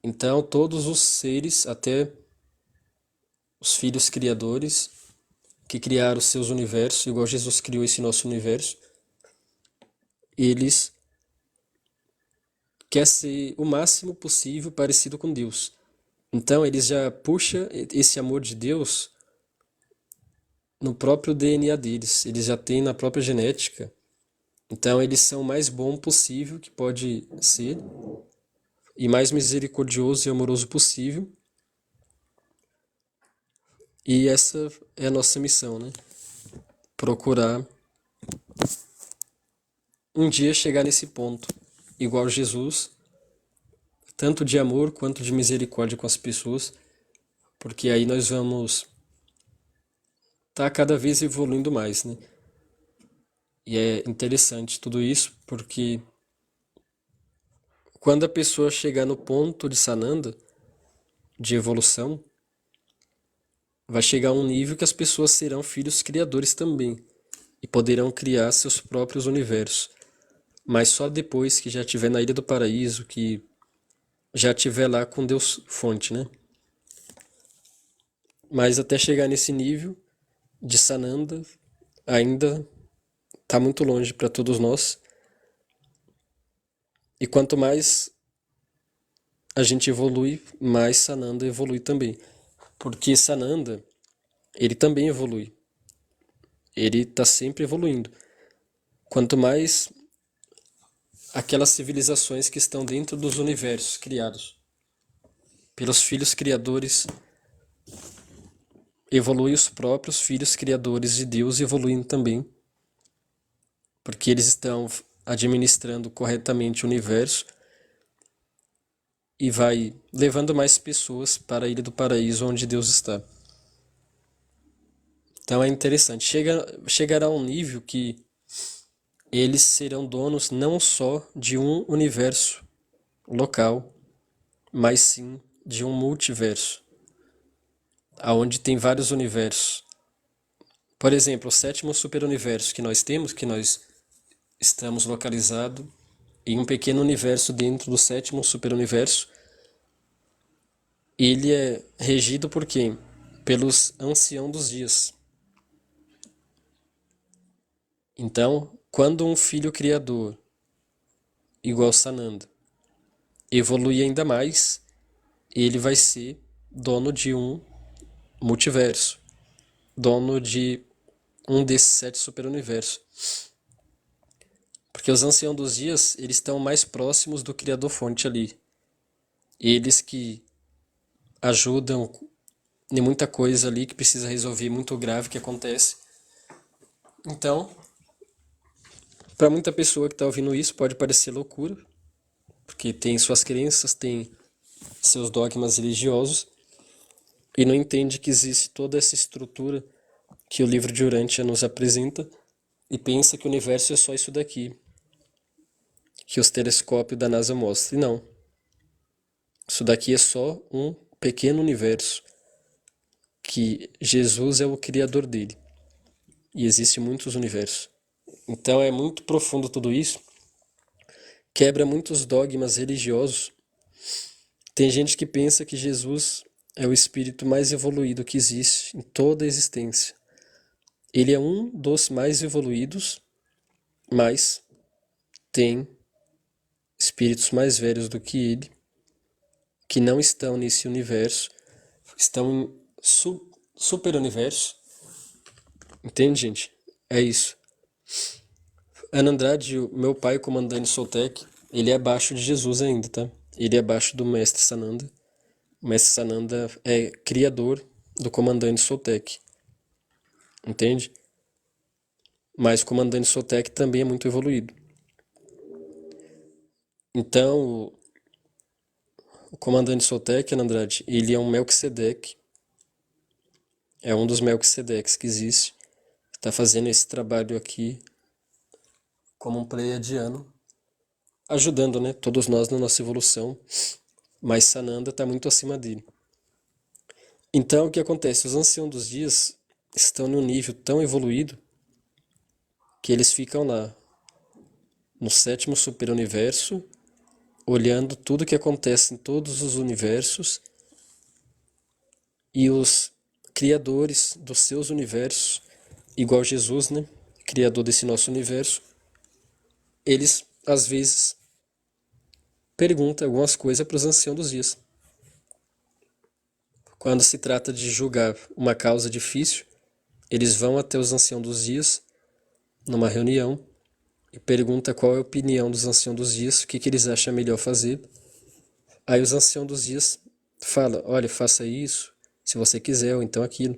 Então, todos os seres, até os filhos criadores, que criaram os seus universos, igual Jesus criou esse nosso universo, eles querem ser o máximo possível parecido com Deus. Então, eles já puxam esse amor de Deus no próprio DNA deles, eles já têm na própria genética. Então, eles são o mais bom possível que pode ser e mais misericordioso e amoroso possível. E essa é a nossa missão, né? Procurar um dia chegar nesse ponto, igual Jesus, tanto de amor quanto de misericórdia com as pessoas, porque aí nós vamos estar cada vez evoluindo mais, né? E é interessante tudo isso, porque quando a pessoa chegar no ponto de Sananda, de evolução, vai chegar a um nível que as pessoas serão filhos criadores também e poderão criar seus próprios universos. Mas só depois que já estiver na Ilha do Paraíso, que já estiver lá com Deus Fonte, né? Mas até chegar nesse nível de Sananda, ainda está muito longe para todos nós. E quanto mais a gente evolui, mais Sananda evolui também. Porque Sananda, ele também evolui. Ele está sempre evoluindo. Quanto mais aquelas civilizações que estão dentro dos universos criados pelos filhos criadores, evoluem os próprios filhos criadores de Deus evoluindo também, porque eles estão administrando corretamente o universo e vai levando mais pessoas para a Ilha do Paraíso onde Deus está. Então é interessante. Chegará a um nível que eles serão donos não só de um universo local, mas sim de um multiverso, aonde tem vários universos. Por exemplo, o sétimo superuniverso que nós temos, que nós estamos localizados em um pequeno universo dentro do sétimo superuniverso, ele é regido por quem? Pelos anciãos dos dias. Então, quando um filho criador, igual Sananda, evolui ainda mais, ele vai ser dono de um multiverso, dono de um desses 7 superuniversos. Porque os anciãos dos dias, eles estão mais próximos do Criador Fonte ali. Eles que ajudam em muita coisa ali que precisa resolver, muito grave que acontece. Então, para muita pessoa que está ouvindo isso, pode parecer loucura, porque tem suas crenças, tem seus dogmas religiosos, e não entende que existe toda essa estrutura que o livro de Urântia nos apresenta, e pensa que o universo é só isso daqui, que os telescópios da NASA mostram. E não. Isso daqui é só um pequeno universo, que Jesus é o criador dele. E existem muitos universos. Então é muito profundo tudo isso. Quebra muitos dogmas religiosos. Tem gente que pensa que Jesus é o espírito mais evoluído que existe em toda a existência. Ele é um dos mais evoluídos, mas tem espíritos mais velhos do que ele, que não estão nesse universo, estão em super universo. Entende, gente? É isso. Ana Andrade, o meu pai, o comandante Soltec, ele é abaixo de Jesus ainda, tá? Ele é abaixo do mestre Sananda. O mestre Sananda é criador do comandante Soltec. Entende? Mas o comandante Soltec também é muito evoluído. Então, o comandante Soltec, Ana Andrade, ele é um Melquisedeque. É um dos Melquisedeques que existe. Está fazendo esse trabalho aqui como um pleiadiano, ajudando, né? Todos nós na nossa evolução, mas Sananda está muito acima dele. Então, o que acontece? Os anciãos dos dias estão num nível tão evoluído que eles ficam lá, no sétimo superuniverso, olhando tudo que acontece em todos os universos e os criadores dos seus universos, igual Jesus, né? Criador desse nosso universo, eles às vezes perguntam algumas coisas para os anciãos dos dias. Quando se trata de julgar uma causa difícil, eles vão até os anciãos dos dias numa reunião e pergunta qual é a opinião dos anciãos dos dias, o que eles acham melhor fazer. Aí os anciãos dos dias falam, olha, faça isso, se você quiser, ou então aquilo.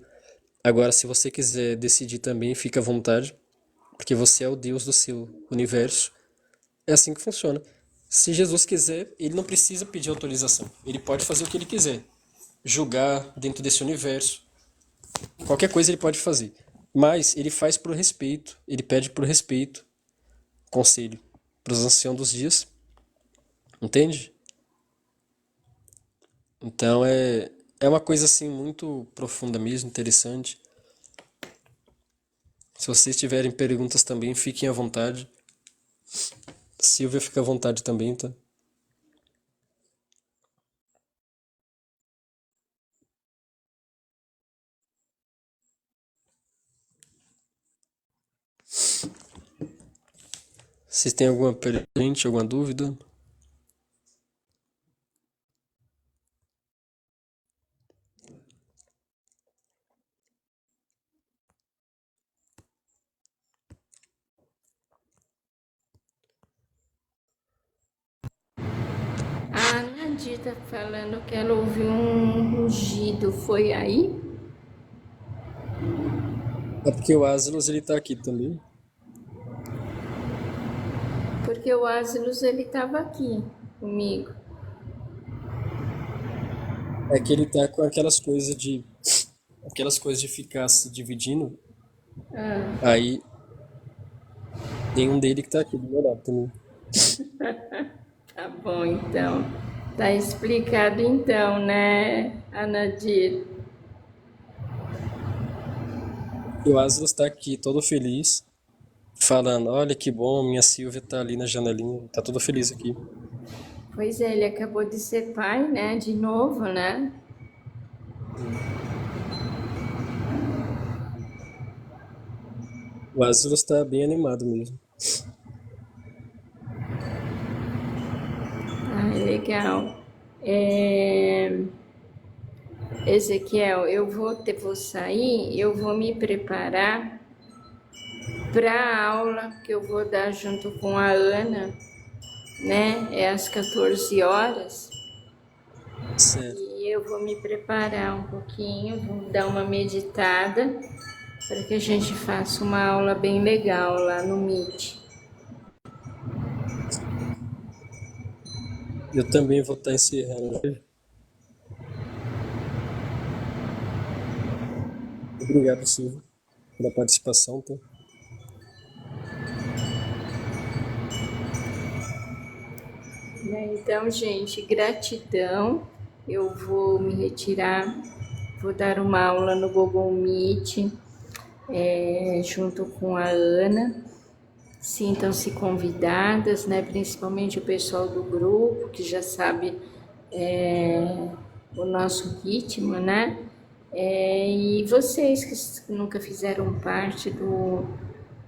Agora, se você quiser decidir também, fica à vontade, porque você é o Deus do seu universo. É assim que funciona. Se Jesus quiser, ele não precisa pedir autorização. Ele pode fazer o que ele quiser. Julgar dentro desse universo. Qualquer coisa ele pode fazer. Mas ele faz por respeito. Ele pede por respeito. Conselho para os anciãos dos dias. Entende? Então é uma coisa assim muito profunda mesmo, interessante. Se vocês tiverem perguntas também, fiquem à vontade. Silvia fica à vontade também, tá? Vocês têm alguma pergunta, alguma dúvida? A Nadia tá falando que ela ouviu um rugido, foi aí? É porque o Asilos ele tá aqui também. Porque o Asilus ele estava aqui comigo. É que ele tá com aquelas coisas de ficar se dividindo. Ah, Aí tem um dele que tá aqui do meu lado também. tá bom então. Tá explicado então, né, Anadir? E o Asilos tá aqui todo feliz, falando, olha que bom, minha Silvia tá ali na janelinha, tá todo feliz aqui. Pois é, ele acabou de ser pai, né? De novo, né? Sim. O Asilos tá bem animado mesmo. Ah, legal. É, Ezequiel, vou sair, eu vou me preparar para a aula que eu vou dar junto com a Ana, né? É às 14 horas. Certo. E eu vou me preparar um pouquinho, vou dar uma meditada para que a gente faça uma aula bem legal lá no Meet. Eu também vou estar encerrando. Obrigado, Silvia, pela participação, tá? Né? Então, gente, gratidão. Eu vou me retirar, vou dar uma aula no Google Meet, junto com a Ana. Sintam-se convidadas, né? Principalmente o pessoal do grupo, que já sabe o nosso ritmo, né? E vocês que nunca fizeram parte do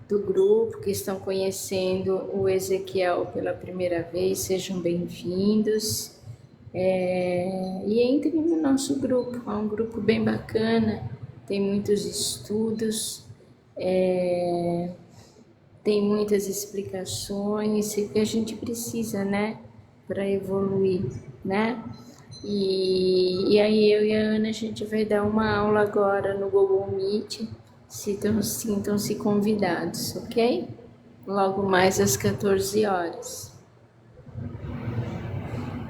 grupo, que estão conhecendo o Ezequiel pela primeira vez, sejam bem-vindos. E entre no nosso grupo, é um grupo bem bacana, tem muitos estudos, tem muitas explicações, e que a gente precisa, né, para evoluir, né? E aí eu e a Ana, a gente vai dar uma aula agora no Google Meet, sintam-se convidados, ok? Logo mais às 14 horas.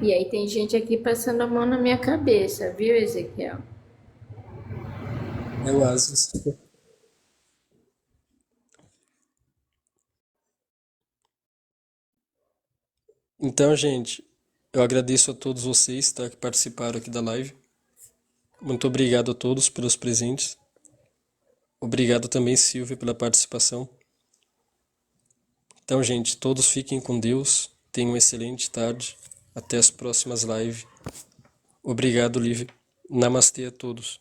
E aí tem gente aqui passando a mão na minha cabeça, viu, Ezequiel? É o Asilos. Então, gente, eu agradeço a todos vocês, tá, que participaram aqui da live. Muito obrigado a todos pelos presentes. Obrigado também, Silvia, pela participação. Então, gente, todos fiquem com Deus. Tenham uma excelente tarde. Até as próximas lives. Obrigado, Lívia. Namastê a todos.